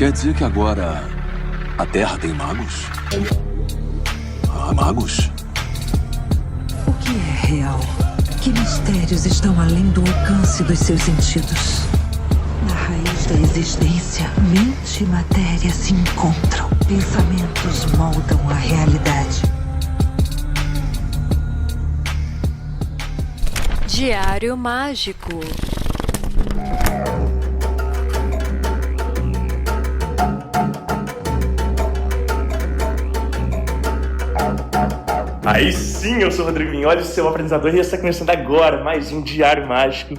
Quer dizer que agora a Terra tem magos? Ah, magos? O que é real? Que mistérios estão além do alcance dos seus sentidos? Na raiz da existência, mente e matéria se encontram. Pensamentos moldam a realidade. Diário Mágico. Aí sim, eu sou o Rodrigo Vignoli, seu apresentador, e está começando agora mais um Diário Mágico.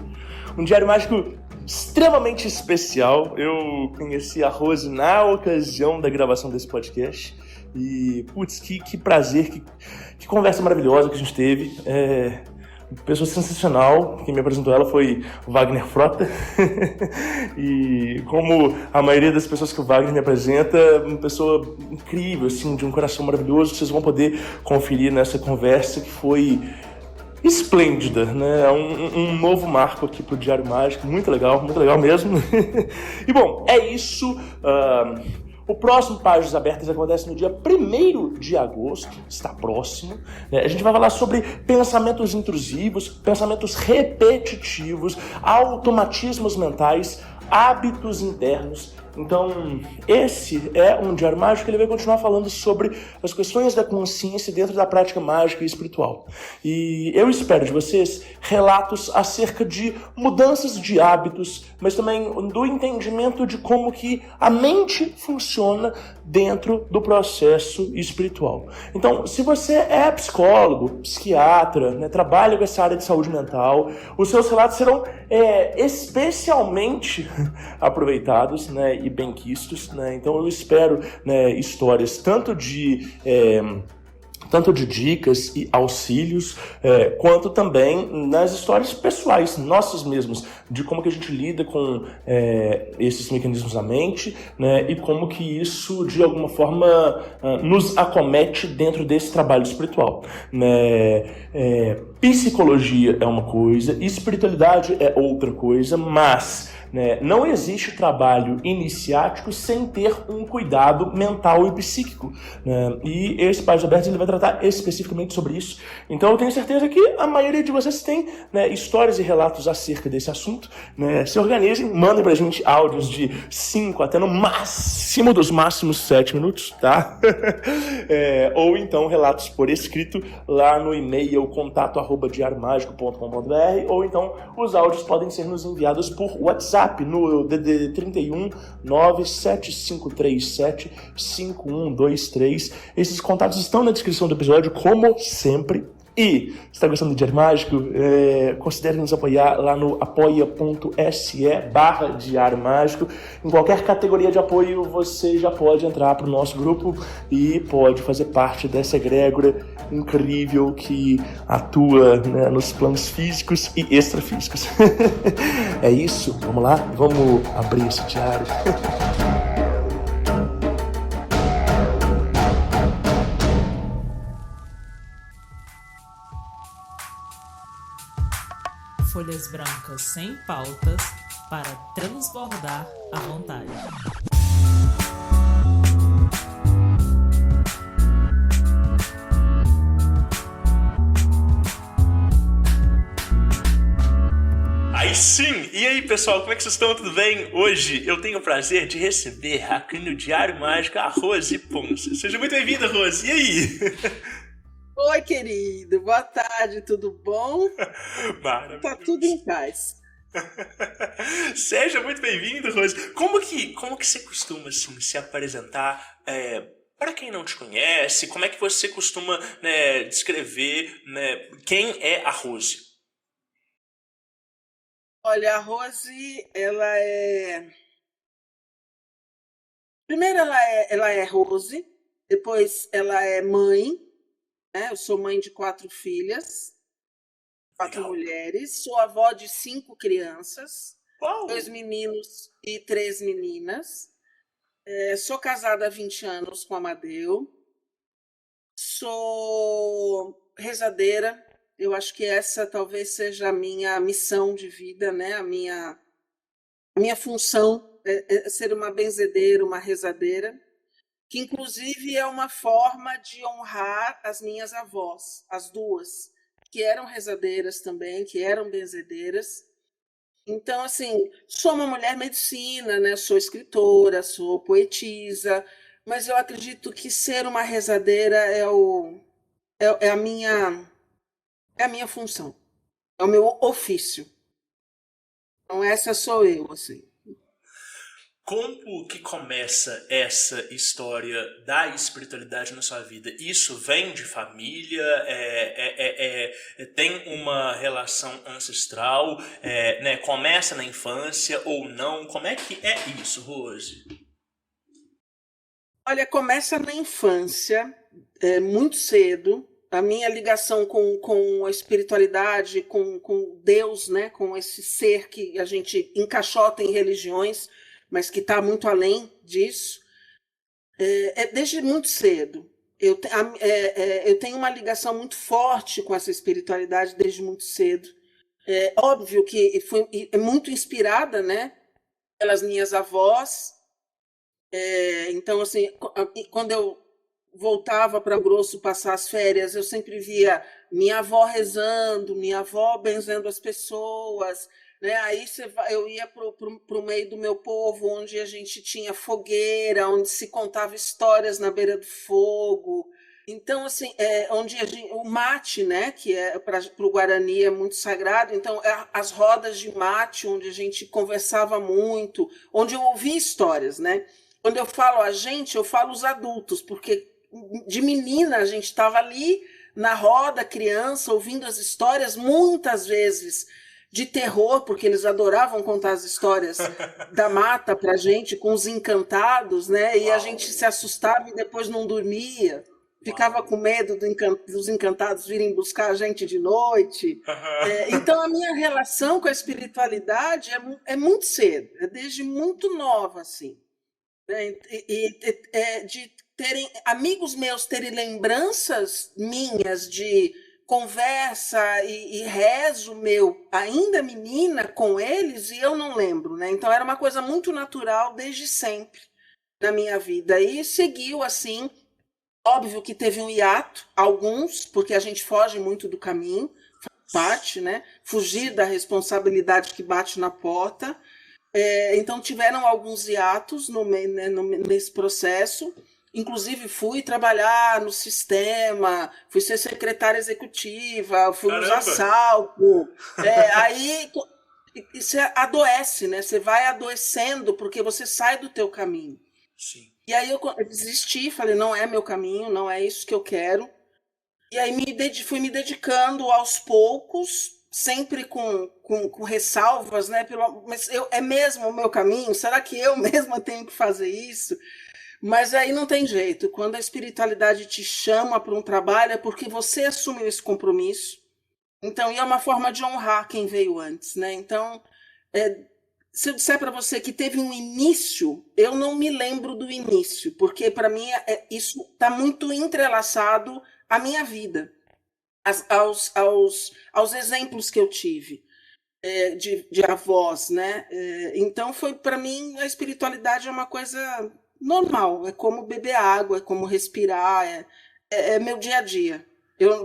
Um Diário Mágico extremamente especial. Eu conheci a Rose na ocasião da gravação desse podcast. E, putz, que prazer, que conversa maravilhosa que a gente teve. Pessoa sensacional. Quem me apresentou ela foi o Wagner Frota. E como a maioria das pessoas que o Wagner me apresenta, uma pessoa incrível, assim, de um coração maravilhoso. Vocês vão poder conferir nessa conversa que foi esplêndida, né? Um novo marco aqui pro Diário Mágico. Muito legal mesmo. E bom, é isso. O próximo Páginas Abertas acontece no dia 1º de agosto, está próximo. Né? A gente vai falar sobre pensamentos intrusivos, pensamentos repetitivos, automatismos mentais, hábitos internos. Então, esse é um Diário Mágico que ele vai continuar falando sobre as questões da consciência dentro da prática mágica e espiritual. E eu espero de vocês relatos acerca de mudanças de hábitos, mas também do entendimento de como que a mente funciona dentro do processo espiritual. Então, se você é psicólogo, psiquiatra, né, trabalha com essa área de saúde mental, os seus relatos serão especialmente aproveitados, né, e benquistos, né? Então eu espero, né, histórias tanto de dicas e auxílios, quanto também nas histórias pessoais, nossas mesmas, de como que a gente lida com esses mecanismos da mente, né, e como que isso, de alguma forma, nos acomete dentro desse trabalho espiritual. Né? Psicologia é uma coisa, espiritualidade é outra coisa, mas não existe trabalho iniciático sem ter um cuidado mental e psíquico, né? E esse Páginas Abertas ele vai tratar especificamente sobre isso. Então eu tenho certeza que a maioria de vocês tem, né, histórias e relatos acerca desse assunto, né? Se organizem, mandem pra gente áudios de 5 até no máximo dos máximos 7 minutos, tá? Ou então relatos por escrito lá no e-mail contato@diariomagico.com.br, ou então os áudios podem ser nos enviados por WhatsApp no DDD 31 97537 5123. Esses contatos estão na descrição do episódio, como sempre. E se está gostando do Diário Mágico, considere nos apoiar lá no apoia.se/Diário Mágico. Em qualquer categoria de apoio, você já pode entrar para o nosso grupo e pode fazer parte dessa egrégora incrível que atua, né, nos planos físicos e extrafísicos. É isso, vamos lá? Vamos abrir esse diário. Folhas brancas sem pautas para transbordar à vontade. Aí sim! E aí, pessoal, como é que vocês estão? Tudo bem? Hoje eu tenho o prazer de receber aqui no Diário Mágico a Rose Ponce. Seja muito bem-vinda, Rose. E aí? Oi, querido. Boa tarde, tudo bom? Maravilhoso. Tá tudo em paz. Seja muito bem-vindo, Rose. Como que você costuma, assim, se apresentar para quem não te conhece? Como é que você costuma, né, descrever, né, quem é a Rose? Olha, a Rose, ela é... Primeiro ela é Rose, depois ela é mãe, né? Eu sou mãe de 4 filhas, 4 Legal. mulheres, sou avó de 5 crianças, Uau! 2 meninos e 3 meninas. Sou casada há 20 anos com o Amadeu, sou rezadeira. Eu acho que essa talvez seja a minha missão de vida, né? A minha função ser uma benzedeira, uma rezadeira, que inclusive é uma forma de honrar as minhas avós, as duas, que eram rezadeiras também, que eram benzedeiras. Então, assim, sou uma mulher medicina, né? Sou escritora, sou poetisa, mas eu acredito que ser uma rezadeira é a minha função, é o meu ofício. Então, essa sou eu, assim. Como que começa essa história da espiritualidade na sua vida? Isso vem de família? Tem uma relação ancestral? Né, começa na infância ou não? Como é que é isso, Rose? Olha, começa na infância, muito cedo. A minha ligação com a espiritualidade, com Deus, né? Com esse ser que a gente encaixota em religiões, mas que está muito além disso, desde muito cedo. Eu tenho uma ligação muito forte com essa espiritualidade desde muito cedo. É óbvio que é muito inspirada, né, pelas minhas avós. Então, assim, quando eu voltava para Grosso passar as férias, eu sempre via minha avó rezando, minha avó benzendo as pessoas, né? Aí eu ia para o meio do meu povo, onde a gente tinha fogueira, onde se contava histórias na beira do fogo. Então, assim, onde o mate, né, que para o Guarani é muito sagrado, então as rodas de mate, onde a gente conversava muito, onde eu ouvia histórias, né? Quando eu falo a gente, eu falo os adultos, porque de menina a gente estava ali na roda, criança, ouvindo as histórias, muitas vezes de terror, porque eles adoravam contar as histórias da mata para a gente, com os encantados, né? E a gente se assustava e depois não dormia, ficava com medo dos encantados virem buscar a gente de noite. Então a minha relação com a espiritualidade é muito cedo, é desde muito nova, assim. De terem amigos meus terem lembranças minhas de conversa e rezo meu, ainda menina, com eles, e eu não lembro, né? Então era uma coisa muito natural desde sempre na minha vida. E seguiu assim, óbvio que teve um hiato, alguns, porque a gente foge muito do caminho, faz parte, né? Fugir da responsabilidade que bate na porta. Então tiveram alguns hiatos nesse processo. Inclusive fui trabalhar no sistema, fui ser secretária executiva, fui nos assaltos. Aí você adoece, né? Você vai adoecendo porque você sai do teu caminho. Sim. E aí eu desisti, falei, não é meu caminho, não é isso que eu quero. E aí fui me dedicando aos poucos, sempre com ressalvas, né? Mas é mesmo o meu caminho? Será que eu mesma tenho que fazer isso? Mas aí não tem jeito. Quando a espiritualidade te chama para um trabalho, é porque você assumiu esse compromisso. Então, e é uma forma de honrar quem veio antes, né? Então, se eu disser para você que teve um início, eu não me lembro do início, porque para mim isso está muito entrelaçado à minha vida, aos exemplos que eu tive de avós, né? Então, para mim, a espiritualidade é uma coisa normal, é como beber água, é como respirar, é meu dia a dia.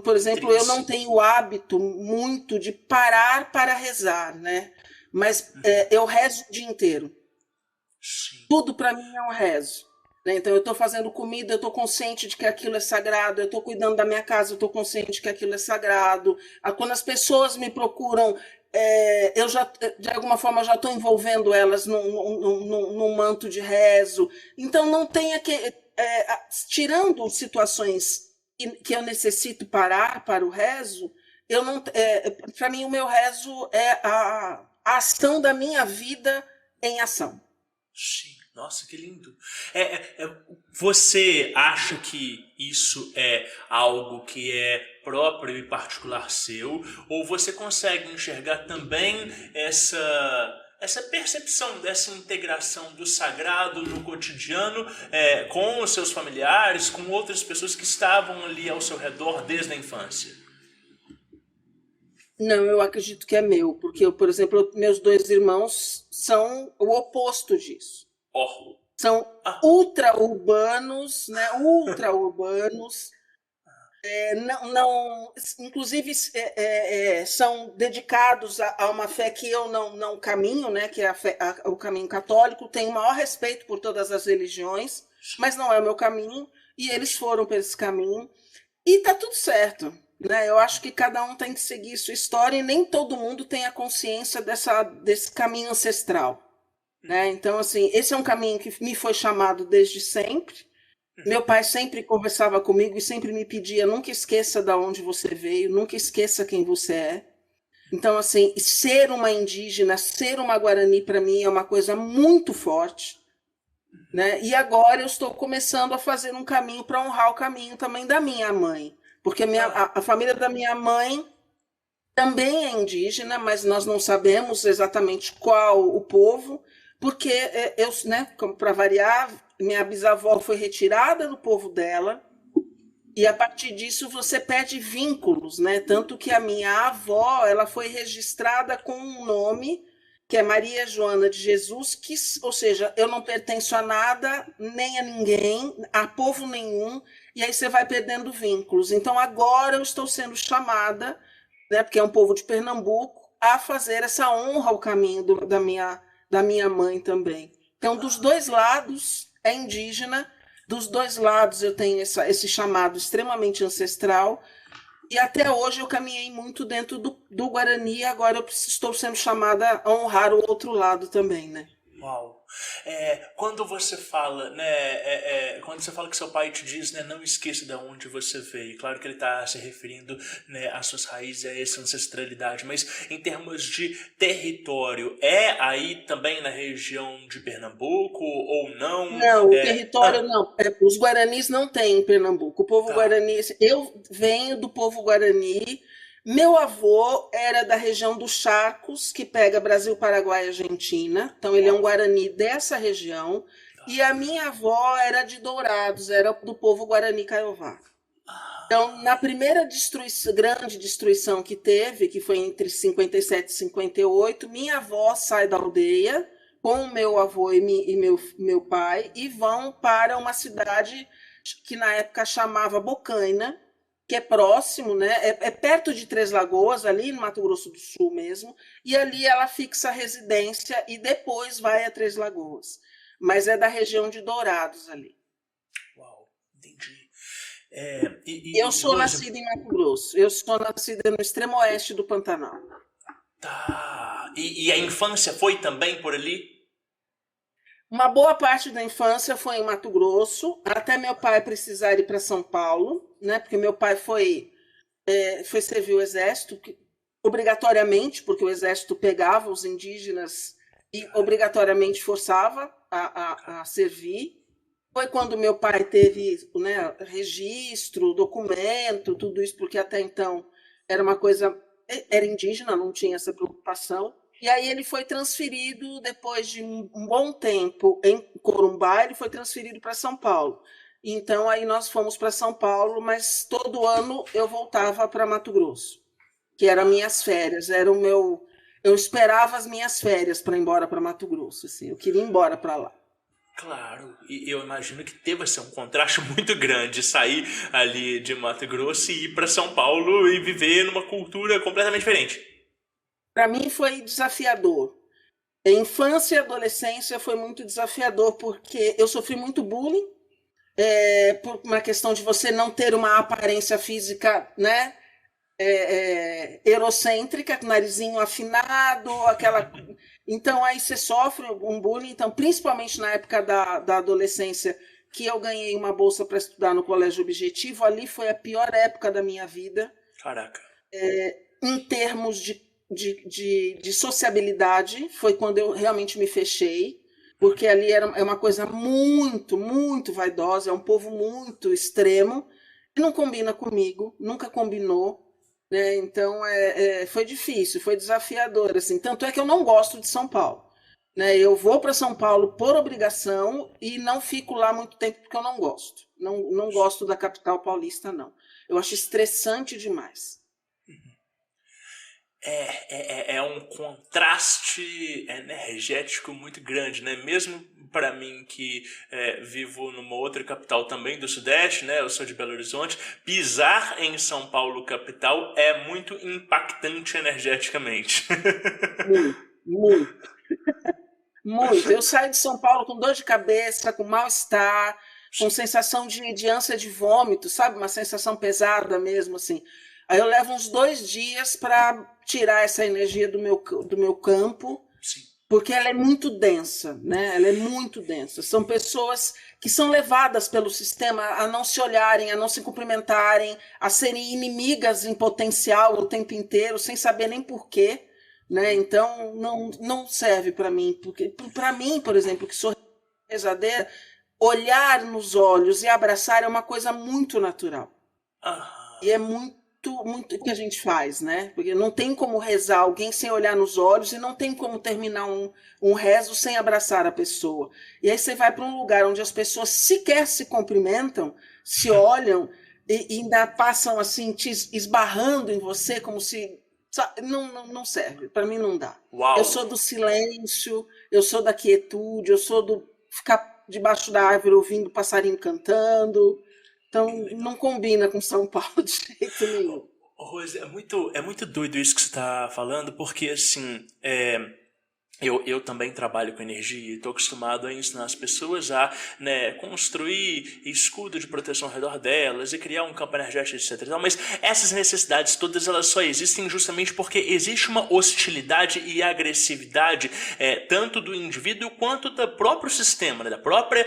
Por exemplo, eu não tenho o hábito muito de parar para rezar, né? Mas eu rezo o dia inteiro. Sim. Tudo para mim é um rezo, né? Então eu estou fazendo comida, eu estou consciente de que aquilo é sagrado, eu estou cuidando da minha casa, eu estou consciente de que aquilo é sagrado. Quando as pessoas me procuram, eu já, de alguma forma, já estou envolvendo elas num manto de rezo. Então, não tem tirando situações que eu necessito parar para o rezo, para mim, o meu rezo é a ação da minha vida em ação. Sim. Nossa, que lindo. Você acha que isso é algo que é próprio e particular seu? Ou você consegue enxergar também essa percepção dessa integração do sagrado no cotidiano com os seus familiares, com outras pessoas que estavam ali ao seu redor desde a infância? Não, eu acredito que é meu, porque, por exemplo, meus dois irmãos são o oposto disso. Oh. São Ah. ultra-urbanos, né? Ultra-urbanos. Inclusive, são dedicados a uma fé que eu não caminho, né? Que é o caminho católico. Tenho o maior respeito por todas as religiões, mas não é o meu caminho, e eles foram por esse caminho. E tá tudo certo, né? Eu acho que cada um tem que seguir sua história e nem todo mundo tem a consciência desse caminho ancestral, né? Então, assim, esse é um caminho que me foi chamado desde sempre. Meu pai sempre conversava comigo e sempre me pedia: nunca esqueça de onde você veio, nunca esqueça quem você é. Então, assim, ser uma indígena, ser uma Guarani, para mim, é uma coisa muito forte, né? E agora eu estou começando a fazer um caminho para honrar o caminho também da minha mãe, porque a família da minha mãe também é indígena, mas nós não sabemos exatamente qual o povo, porque eu, né, para variar, minha bisavó foi retirada do povo dela, e a partir disso você perde vínculos, né? Tanto que a minha avó, ela foi registrada com um nome que é Maria Joana de Jesus, que, ou seja, eu não pertenço a nada, nem a ninguém, a povo nenhum, e aí você vai perdendo vínculos. Então agora eu estou sendo chamada, né, porque é um povo de Pernambuco, a fazer essa honra ao caminho da minha mãe também. Então, dos dois lados é indígena, dos dois lados eu tenho esse chamado extremamente ancestral, e até hoje eu caminhei muito dentro do Guarani, e agora eu estou sendo chamada a honrar o outro lado também, né? Uau. Quando você fala, né, quando você fala que seu pai te diz, né, não esqueça de onde você veio, claro que ele está se referindo, né, às suas raízes, a essa ancestralidade, mas em termos de território, é aí também na região de Pernambuco ou não? Não, o território não. Os Guaranis não têm em Pernambuco. O povo Guarani, eu venho do povo Guarani. Meu avô era da região dos Charcos, que pega Brasil, Paraguai e Argentina. Então, ele é um Guarani dessa região. E a minha avó era de Dourados, era do povo Guarani Kaiowá. Então, na primeira grande destruição que teve, que foi entre 57 e 58, minha avó sai da aldeia com o meu avô e meu pai e vão para uma cidade que na época chamava Bocaina, que é próximo, né? É perto de Três Lagoas, ali no Mato Grosso do Sul mesmo, e ali ela fixa a residência e depois vai a Três Lagoas. Mas é da região de Dourados ali. Uau, entendi. Eu sou nascida em Mato Grosso, eu sou nascida no extremo oeste do Pantanal. Tá. E a infância foi também por ali? Uma boa parte da infância foi em Mato Grosso, até meu pai precisar ir para São Paulo, né? Porque meu pai foi servir o exército, obrigatoriamente, porque o exército pegava os indígenas e obrigatoriamente forçava a servir. Foi quando meu pai teve, né, registro, documento, tudo isso, porque até então era uma coisa, era indígena, não tinha essa preocupação. E aí ele foi transferido, depois de um bom tempo em Corumbá, ele foi transferido para São Paulo. Então aí nós fomos para São Paulo, mas todo ano eu voltava para Mato Grosso, que eram minhas férias, eu esperava as minhas férias para ir embora para Mato Grosso, assim, eu queria ir embora para lá. Claro, e eu imagino que teve assim, um contraste muito grande sair ali de Mato Grosso e ir para São Paulo e viver numa cultura completamente diferente. Para mim foi desafiador. A infância e adolescência foi muito desafiador, porque eu sofri muito bullying, por uma questão de você não ter uma aparência física, né, eurocêntrica, narizinho afinado, aquela... Então aí você sofre um bullying, então, principalmente na época da adolescência, que eu ganhei uma bolsa para estudar no Colégio Objetivo, ali foi a pior época da minha vida. Caraca. Em termos de sociabilidade, foi quando eu realmente me fechei, porque ali é uma coisa muito, muito vaidosa, é um povo muito extremo, que não combina comigo, nunca combinou, né? Então foi difícil, foi desafiador, assim. Tanto é que eu não gosto de São Paulo, né? Eu vou para São Paulo por obrigação e não fico lá muito tempo porque eu não gosto. Não gosto da capital paulista, não. Eu acho estressante demais. É um contraste energético muito grande, né? Mesmo para mim que vivo numa outra capital também do Sudeste, né? Eu sou de Belo Horizonte. Pisar em São Paulo capital é muito impactante energeticamente. Muito. Muito. Eu saio de São Paulo com dor de cabeça, com mal-estar, com sensação de ânsia de vômito, sabe? Uma sensação pesada mesmo, assim. Aí eu levo uns 2 dias para tirar essa energia do meu campo, Sim. porque ela é muito densa, né? Ela é muito densa. São pessoas que são levadas pelo sistema a não se olharem, a não se cumprimentarem, a serem inimigas em potencial o tempo inteiro, sem saber nem porquê, né? Então não serve para mim, porque para mim, por exemplo, que sou rezadeira, olhar nos olhos e abraçar é uma coisa muito natural. E é muito que a gente faz, né? Porque não tem como rezar alguém sem olhar nos olhos e não tem como terminar um rezo sem abraçar a pessoa. E aí você vai para um lugar onde as pessoas sequer se cumprimentam, se olham e ainda passam assim, te esbarrando em você como se... Não serve, para mim não dá. Uau. Eu sou do silêncio, eu sou da quietude, eu sou do ficar debaixo da árvore ouvindo passarinho cantando. Então, não combina com São Paulo de jeito nenhum. Rose, é muito doido isso que você está falando, porque, assim, eu também trabalho com energia e estou acostumado a ensinar as pessoas a, né, construir escudo de proteção ao redor delas e criar um campo energético, etc. Mas essas necessidades todas, elas só existem justamente porque existe uma hostilidade e agressividade tanto do indivíduo quanto do próprio sistema, né, da própria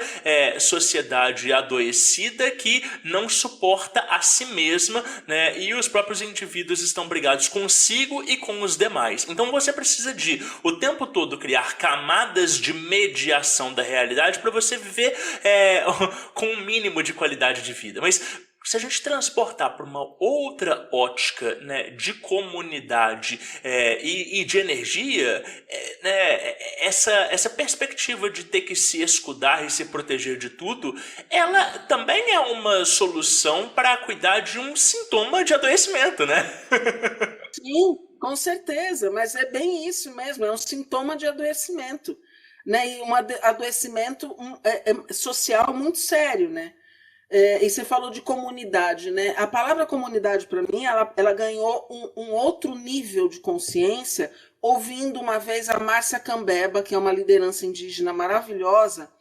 sociedade adoecida que não suporta a si mesma, né, e os próprios indivíduos estão brigados consigo e com os demais. Então você precisa o tempo todo, criar camadas de mediação da realidade para você viver com um mínimo de qualidade de vida. Mas se a gente transportar para uma outra ótica, né, de comunidade e de energia, essa perspectiva de ter que se escudar e se proteger de tudo, ela também é uma solução para cuidar de um sintoma de adoecimento, né? Sim, com certeza, mas é bem isso mesmo, é um sintoma de adoecimento, né? E um adoecimento social muito sério, né? E você falou de comunidade, né? A palavra comunidade, para mim, ela ganhou um outro nível de consciência ouvindo uma vez a Márcia Cambeba, que é uma liderança indígena maravilhosa,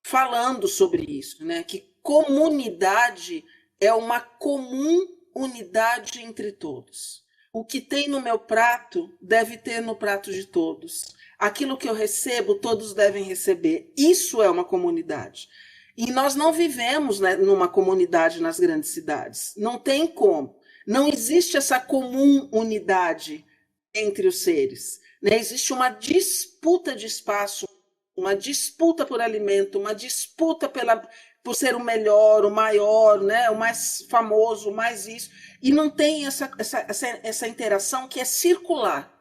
falando sobre isso, né? Que comunidade é uma comum unidade entre todos. O que tem no meu prato deve ter no prato de todos. Aquilo que eu recebo, todos devem receber. Isso é uma comunidade. E nós não vivemos, né, numa comunidade nas grandes cidades. Não tem como. Não existe essa comum unidade entre os seres, né? Existe uma disputa de espaço, uma disputa por alimento, uma disputa por ser o melhor, o maior, né? O mais famoso, o mais isso. E não tem essa interação que é circular.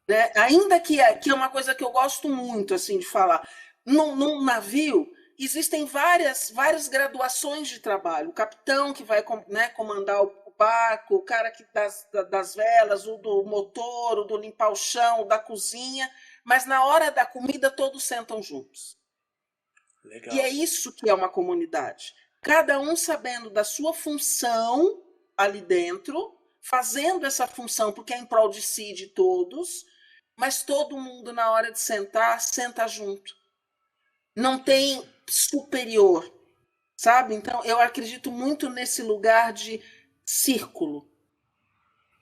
Né? Ainda que é uma coisa que eu gosto muito assim, de falar. Num navio, existem várias graduações de trabalho. O capitão que vai, né, comandar o barco, o cara das velas, o do motor, o do limpar o chão, o da cozinha. Mas na hora da comida, todos sentam juntos. Legal. E é isso que é uma comunidade. Cada um sabendo da sua função ali dentro, fazendo essa função porque é em prol de si, de todos, mas todo mundo, na hora de sentar, senta junto. Não tem superior, sabe? Então, eu acredito muito nesse lugar de círculo,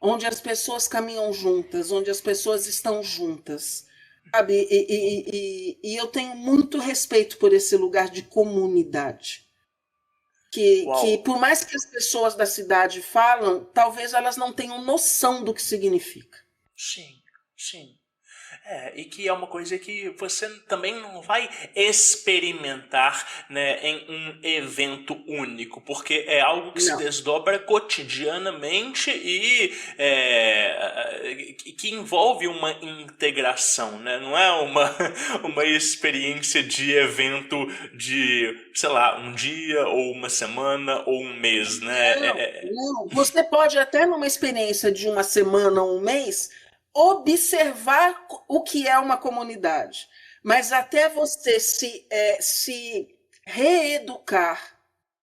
onde as pessoas caminham juntas, onde as pessoas estão juntas, sabe? E eu tenho muito respeito por esse lugar de comunidade. Que por mais que as pessoas da cidade falam, talvez elas não tenham noção do que significa. Sim, sim. E que é uma coisa que você também não vai experimentar, né, em um evento único, porque é algo que se desdobra cotidianamente e que envolve uma integração, né? Não é uma experiência de evento de, sei lá, um dia ou uma semana ou um mês, né? Não. Você pode até numa experiência de uma semana ou um mês observar o que é uma comunidade. Mas até você se reeducar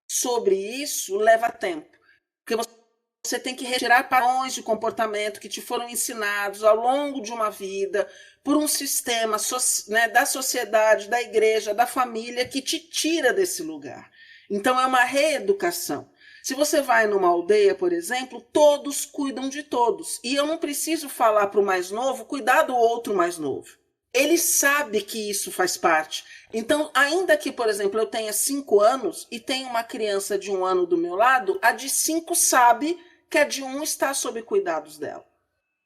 sobre isso leva tempo. Porque você tem que retirar padrões de comportamento que te foram ensinados ao longo de uma vida por um sistema, né, da sociedade, da igreja, da família, que te tira desse lugar. Então é uma reeducação. Se você vai numa aldeia, por exemplo, todos cuidam de todos. E eu não preciso falar para o mais novo cuidar do outro mais novo. Ele sabe que isso faz parte. Então, ainda que, por exemplo, eu tenha 5 anos e tenha uma criança de 1 ano do meu lado, a de 5 sabe que a de 1 está sob cuidados dela.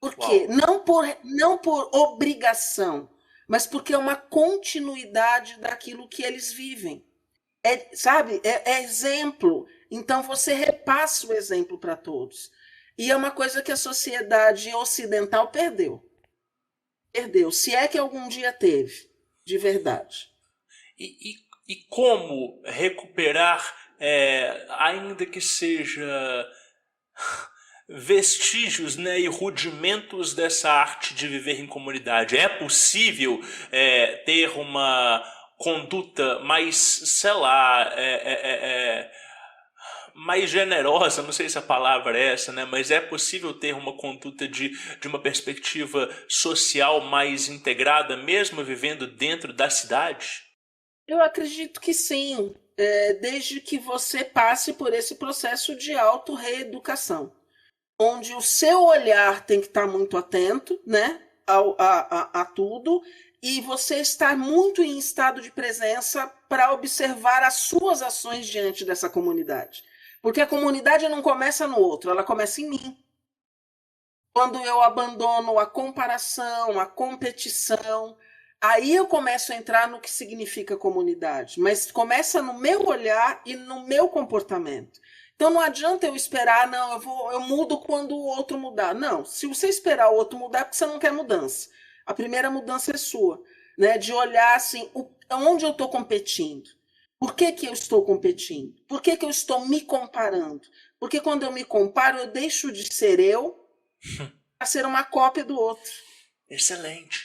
Por quê? Não por obrigação, mas porque é uma continuidade daquilo que eles vivem. Sabe? É exemplo. Então você repassa o exemplo para todos. E é uma coisa que a sociedade ocidental perdeu. Perdeu, se é que algum dia teve, de verdade. E como recuperar, ainda que seja vestígios, né, e rudimentos dessa arte de viver em comunidade? É possível ter uma conduta mais, sei lá, mais generosa, não sei se a palavra é essa, né? Mas é possível ter uma conduta de uma perspectiva social mais integrada, mesmo vivendo dentro da cidade? Eu acredito que sim, desde que você passe por esse processo de auto-reeducação, onde o seu olhar tem que estar muito atento, né, a tudo, e você estar muito em estado de presença para observar as suas ações diante dessa comunidade. Porque a comunidade não começa no outro, ela começa em mim. Quando eu abandono a comparação, a competição, aí eu começo a entrar no que significa comunidade. Mas começa no meu olhar e no meu comportamento. Então não adianta eu esperar, não, eu mudo quando o outro mudar. Não, se você esperar o outro mudar, é porque você não quer mudança. A primeira mudança é sua, né? De olhar assim, onde eu estou competindo. Por que eu estou competindo? Por que eu estou me comparando? Porque quando eu me comparo, eu deixo de ser eu para ser uma cópia do outro. Excelente.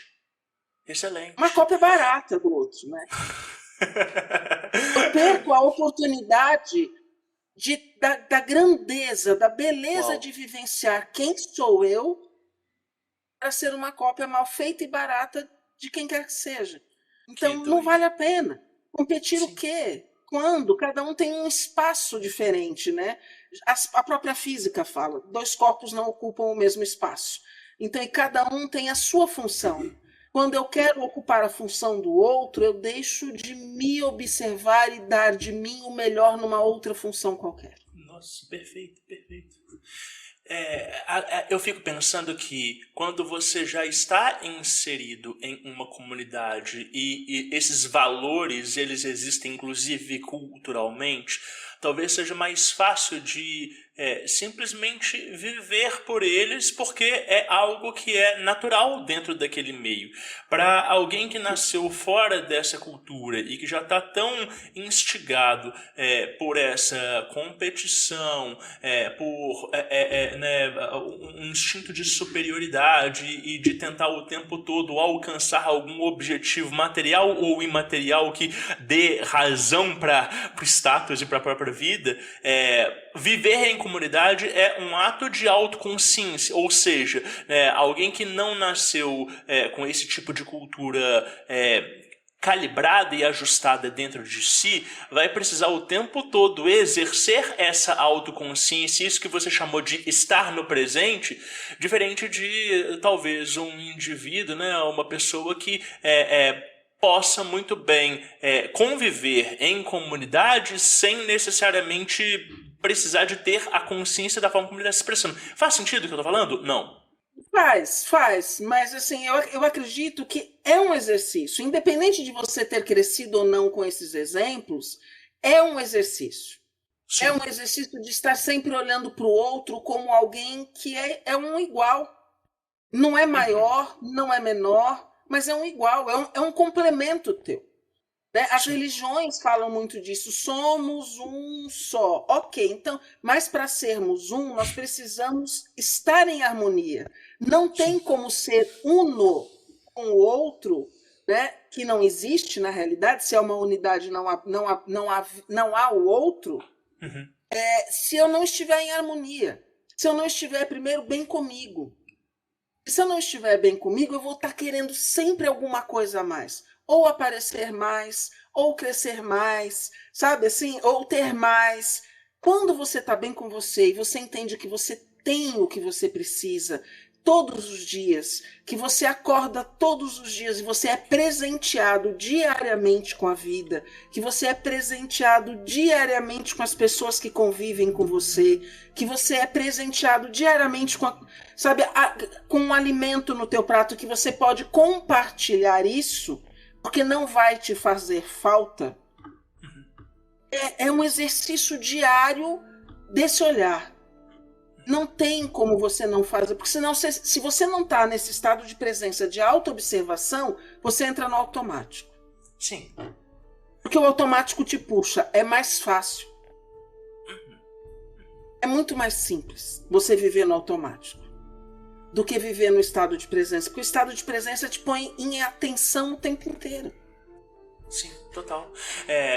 Excelente. Uma cópia barata do outro, né? Eu perco a oportunidade da grandeza, da beleza de vivenciar quem sou eu para ser uma cópia mal feita e barata de quem quer que seja. Então, não vale a pena. Competir Sim. O quê? Quando? Cada um tem um espaço diferente, né? A própria física fala, 2 corpos não ocupam o mesmo espaço. Então, e cada um tem a sua função. Quando eu quero ocupar a função do outro, eu deixo de me observar e dar de mim o melhor numa outra função qualquer. Nossa, perfeito, perfeito. Eu fico pensando que quando você já está inserido em uma comunidade e esses valores, eles existem inclusive culturalmente, talvez seja mais fácil de simplesmente viver por eles, porque é algo que é natural dentro daquele meio. Para alguém que nasceu fora dessa cultura e que já está tão instigado por essa competição, por um instinto de superioridade e de tentar o tempo todo alcançar algum objetivo material ou imaterial que dê razão para o status e para a própria vida, viver em comunidade é um ato de autoconsciência, ou seja, alguém que não nasceu com esse tipo de cultura calibrada e ajustada dentro de si, vai precisar o tempo todo exercer essa autoconsciência, isso que você chamou de estar no presente, diferente de talvez um indivíduo, né, uma pessoa que possa muito bem conviver em comunidade sem necessariamente precisar de ter a consciência da forma como ele está se expressando. Faz sentido o que eu estou falando? Não. Faz, mas assim, eu acredito que é um exercício, independente de você ter crescido ou não com esses exemplos, é um exercício. Sim. É um exercício de estar sempre olhando para o outro como alguém que é um igual. Não é maior, não é menor, mas é um igual, é um complemento teu. Né? As religiões falam muito disso, somos um só. Ok, então, mas para sermos um, nós precisamos estar em harmonia. Não tem como ser uno com o outro, né? Que não existe na realidade, se é uma unidade, não há o outro, se eu não estiver em harmonia, se eu não estiver primeiro bem comigo. Se eu não estiver bem comigo, eu vou estar querendo sempre alguma coisa a mais. Ou aparecer mais, ou crescer mais, sabe assim? Ou ter mais. Quando você está bem com você e você entende que você tem o que você precisa todos os dias, que você acorda todos os dias e você é presenteado diariamente com a vida, que você é presenteado diariamente com as pessoas que convivem com você, que você é presenteado diariamente com, com um alimento no teu prato, que você pode compartilhar isso, porque não vai te fazer falta. É um exercício diário desse olhar. Não tem como você não fazer, porque senão, se você não está nesse estado de presença, de autoobservação, você entra no automático. Sim. Porque o automático te puxa, é mais fácil. É muito mais simples você viver no automático do que viver no estado de presença, porque o estado de presença te põe em atenção o tempo inteiro. Sim, total.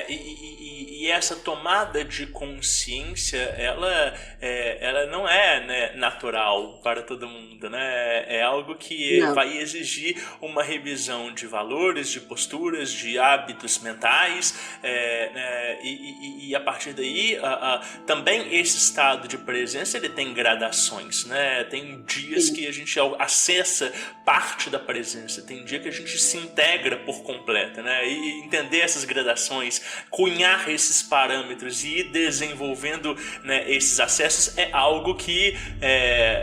E essa tomada de consciência, ela não é, né, natural para todo mundo, né? É algo que vai exigir uma revisão de valores, de posturas, de hábitos mentais, e a partir daí, também esse estado de presença, ele tem gradações, né? Tem dias que a gente acessa parte da presença, tem dia que a gente se integra por completo, né? E entender essas gradações, cunhar esses parâmetros e ir desenvolvendo, né, esses acessos é algo que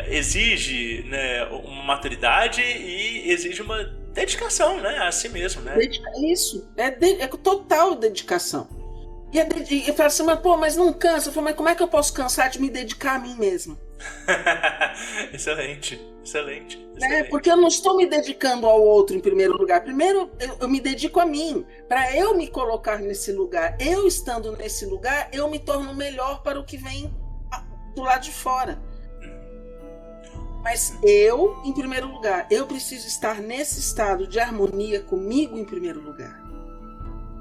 exige, né, uma maturidade e exige uma dedicação, né, a si mesmo, né? Isso, é total dedicação. E fala assim, mas não cansa? Eu falo, mas como é que eu posso cansar de me dedicar a mim mesmo? Excelente. Porque eu não estou me dedicando ao outro em primeiro lugar. Primeiro, eu me dedico a mim, para eu me colocar nesse lugar. Eu estando nesse lugar, eu me torno melhor para o que vem do lado de fora. Mas eu, em primeiro lugar, eu preciso estar nesse estado de harmonia comigo em primeiro lugar.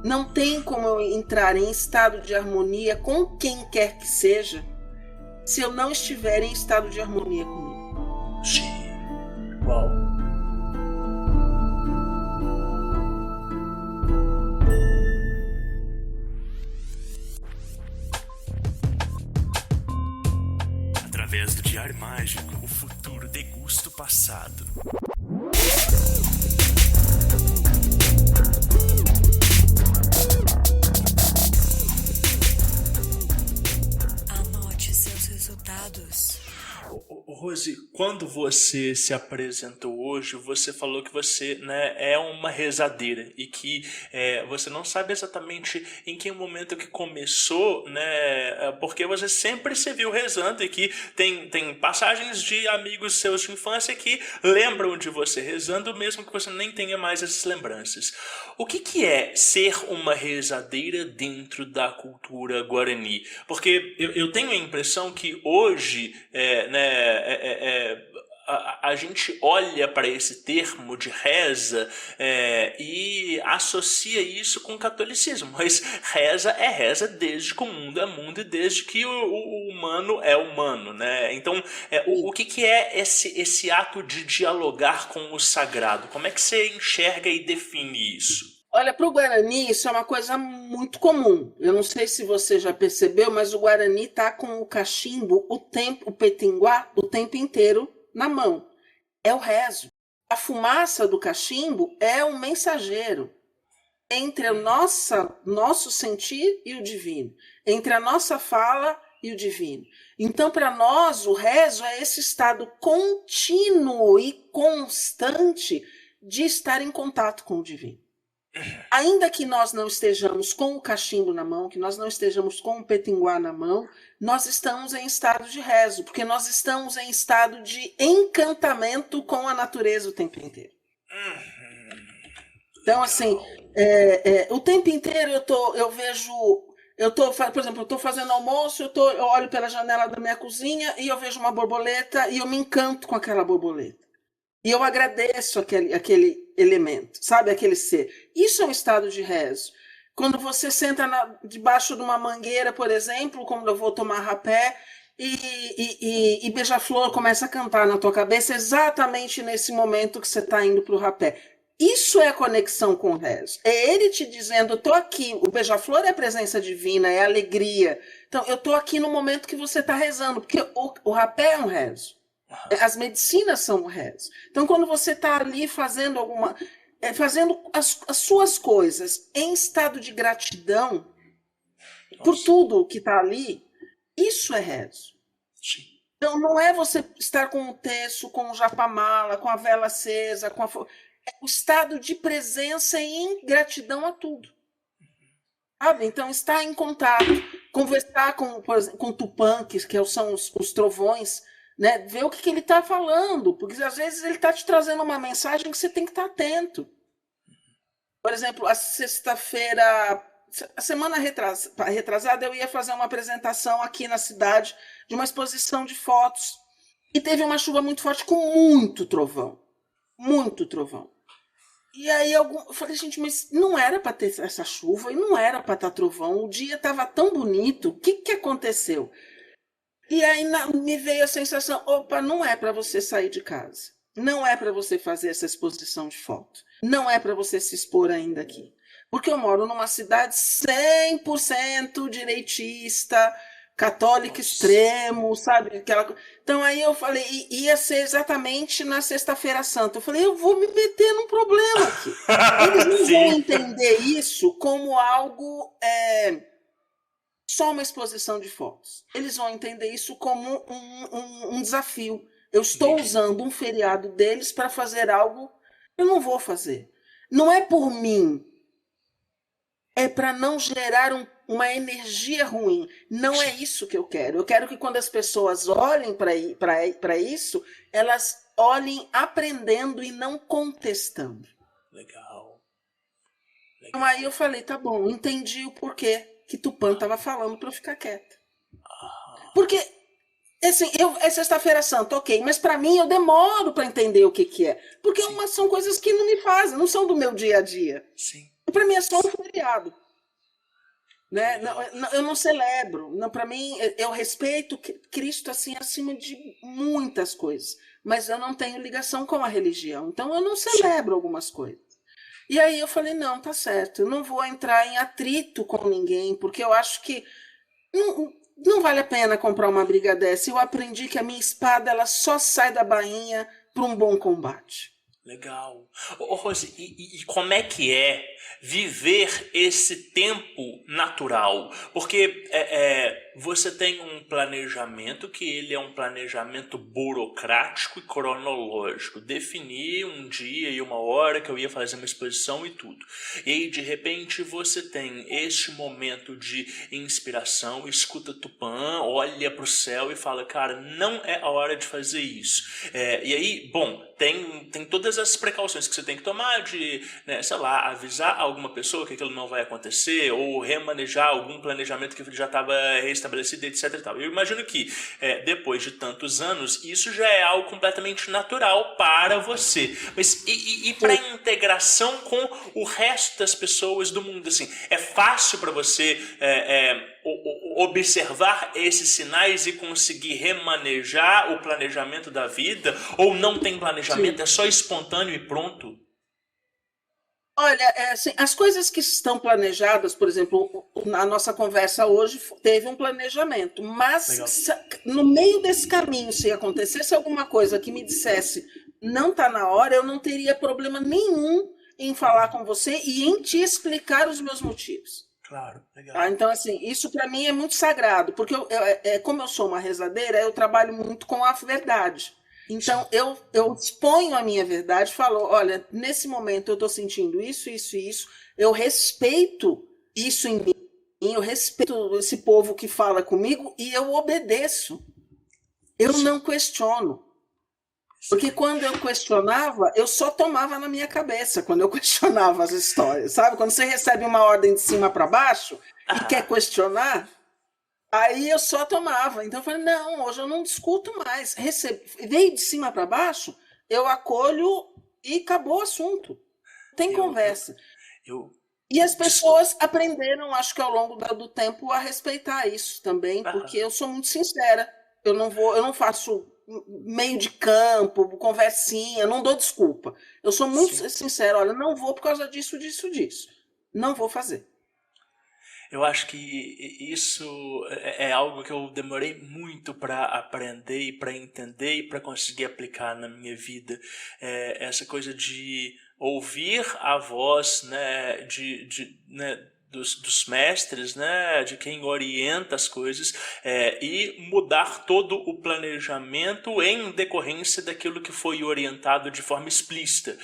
Não tem como eu entrar em estado de harmonia com quem quer que seja se eu não estiver em estado de harmonia comigo. Sim. Uau. Através do Diário Mágico, o futuro degusta o passado. Anote seus resultados. Rose, quando você se apresentou hoje, você falou que você, né, é uma rezadeira e que você não sabe exatamente em que momento que começou, né, porque você sempre se viu rezando e que tem passagens de amigos seus de infância que lembram de você rezando, mesmo que você nem tenha mais essas lembranças. O que é ser uma rezadeira dentro da cultura guarani? Porque eu tenho a impressão que hoje, a gente olha para esse termo de reza e associa isso com o catolicismo, mas reza é reza desde que o mundo é mundo e desde que o humano é humano, né? Então, o que é esse ato de dialogar com o sagrado? Como é que você enxerga e define isso? Olha, para o Guarani isso é uma coisa muito comum. Eu não sei se você já percebeu, mas o Guarani está com o cachimbo, o petinguá, o tempo inteiro na mão. É o rezo. A fumaça do cachimbo é um mensageiro entre o nosso sentir e o divino, entre a nossa fala e o divino. Então, para nós, o rezo é esse estado contínuo e constante de estar em contato com o divino. Ainda que nós não estejamos com o cachimbo na mão, que nós não estejamos com o petinguá na mão, nós estamos em estado de rezo, porque nós estamos em estado de encantamento com a natureza o tempo inteiro. Então, assim, o tempo inteiro eu vejo, por exemplo, eu estou fazendo almoço, eu olho pela janela da minha cozinha e eu vejo uma borboleta e eu me encanto com aquela borboleta. E eu agradeço aquele elemento, sabe? Aquele ser. Isso é um estado de rezo. Quando você senta debaixo de uma mangueira, por exemplo, quando eu vou tomar rapé, e beija-flor começa a cantar na tua cabeça exatamente nesse momento que você está indo para o rapé. Isso é a conexão com o rezo. É ele te dizendo, eu estou aqui. O beija-flor é a presença divina, é a alegria. Então, eu estou aqui no momento que você está rezando, porque o rapé é um rezo. As medicinas são um rezo. Então, quando você está ali fazendo fazendo as suas coisas em estado de gratidão por tudo que está ali, isso é rezo. Sim. Então, não é você estar com o terço, com o japamala, com a vela acesa, é o estado de presença e em gratidão a tudo. Sabe? Então, estar em contato, conversar por exemplo, com Tupã, que são os trovões, né? Ver o que ele está falando, porque às vezes ele está te trazendo uma mensagem que você tem que estar atento. Por exemplo, a sexta-feira, a semana retrasada, eu ia fazer uma apresentação aqui na cidade de uma exposição de fotos e teve uma chuva muito forte com muito trovão. Muito trovão. E aí eu falei, gente, mas não era para ter essa chuva e não era para estar trovão. O dia estava tão bonito. O que aconteceu? E aí me veio a sensação, opa, não é para você sair de casa. Não é para você fazer essa exposição de foto. Não é para você se expor ainda aqui. Porque eu moro numa cidade 100% direitista, católico extremo, sabe? Então aí eu falei, ia ser exatamente na Sexta-feira Santa. Eu falei, eu vou me meter num problema aqui. Eles não vão entender isso como algo, só uma exposição de fotos. Eles vão entender isso como um desafio. Eu estou usando um feriado deles para fazer algo que eu não vou fazer. Não é por mim. É para não gerar uma energia ruim. Não é isso que eu quero. Eu quero que quando as pessoas olhem para isso, elas olhem aprendendo e não contestando. Legal. Então aí eu falei, tá bom, entendi o porquê que Tupã estava falando para eu ficar quieta. Porque, assim, é Sexta-feira Santa, ok, mas para mim eu demoro para entender o que é. Porque são coisas que não me fazem, não são do meu dia a dia. Sim. Para mim é só um feriado. Né? Não, eu não celebro. Para mim, eu respeito Cristo assim acima de muitas coisas. Mas eu não tenho ligação com a religião. Então eu não celebro algumas coisas. E aí eu falei, não, tá certo. Eu não vou entrar em atrito com ninguém, porque eu acho que não vale a pena comprar uma briga dessa. Eu aprendi que a minha espada ela só sai da bainha para um bom combate. Legal. Rose, e como é que é viver esse tempo natural? Porque você tem um planejamento que ele é um planejamento burocrático e cronológico. Definir um dia e uma hora que eu ia fazer uma exposição e tudo. E aí, de repente, você tem este momento de inspiração, escuta Tupã, olha para o céu e fala, cara, não é a hora de fazer isso. E aí, bom, tem todas as precauções que você tem que tomar de, né, sei lá, avisar alguma pessoa que aquilo não vai acontecer ou remanejar algum planejamento que já estava restabelecido, etc. E tal. Eu imagino que depois de tantos anos, isso já é algo completamente natural para você. Mas e para a integração com o resto das pessoas do mundo? Assim, é fácil para você observar esses sinais e conseguir remanejar o planejamento da vida? Ou não tem planejamento, sim, é só espontâneo e pronto? Olha, assim, as coisas que estão planejadas, por exemplo, na nossa conversa hoje teve um planejamento, mas no meio desse caminho, se acontecesse alguma coisa que me dissesse não está na hora, eu não teria problema nenhum em falar com você e em te explicar os meus motivos. Claro, legal. Tá? Então, assim, isso para mim é muito sagrado, porque como eu sou uma rezadeira, eu trabalho muito com a verdade. Então, eu exponho a minha verdade, falo, olha, nesse momento eu estou sentindo isso, isso e isso, eu respeito isso em mim, eu respeito esse povo que fala comigo e eu obedeço. Eu não questiono. Porque quando eu questionava, eu só tomava na minha cabeça quando eu questionava as histórias, sabe? Quando você recebe uma ordem de cima para baixo e quer questionar, aí eu só tomava. Então eu falei, não, hoje eu não discuto mais. Veio de cima para baixo, eu acolho e acabou o assunto. Não tem conversa. E as pessoas aprenderam, acho que ao longo do tempo, a respeitar isso também, porque eu sou muito sincera. Eu não faço meio de campo, conversinha, não dou desculpa. Eu sou muito sincera, olha, não vou por causa disso, disso, disso. Não vou fazer. Eu acho que isso é algo que eu demorei muito para aprender e para entender e para conseguir aplicar na minha vida. Essa coisa de ouvir a voz, né, dos mestres, né, de quem orienta as coisas, e mudar todo o planejamento em decorrência daquilo que foi orientado de forma explícita.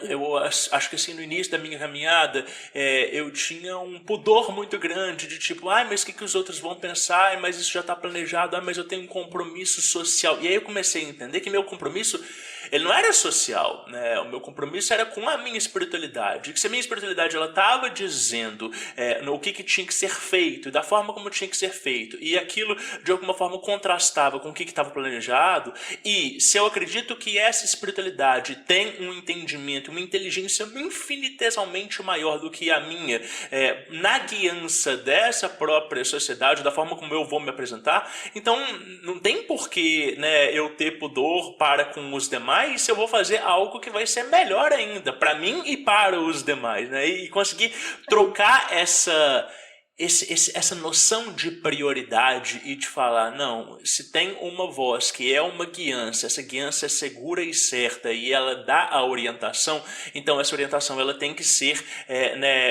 Eu acho que assim, no início da minha caminhada, eu tinha um pudor muito grande de tipo, mas o que os outros vão pensar? Mas isso já está planejado, mas eu tenho um compromisso social. E aí eu comecei a entender que meu compromisso, ele não era social, né? O meu compromisso era com a minha espiritualidade. Que se a minha espiritualidade ela estava dizendo o que tinha que ser feito, da forma como tinha que ser feito, e aquilo de alguma forma contrastava com o que estava planejado, e se eu acredito que essa espiritualidade tem um entendimento, uma inteligência infinitesimamente maior do que a minha, na guiança dessa própria sociedade, da forma como eu vou me apresentar, então não tem porquê, né, eu ter pudor para com os demais se eu vou fazer algo que vai ser melhor ainda para mim e para os demais, né? E conseguir trocar essa noção de prioridade e de falar, não, se tem uma voz que é uma guiança, essa guiança é segura e certa e ela dá a orientação, então essa orientação ela tem que ser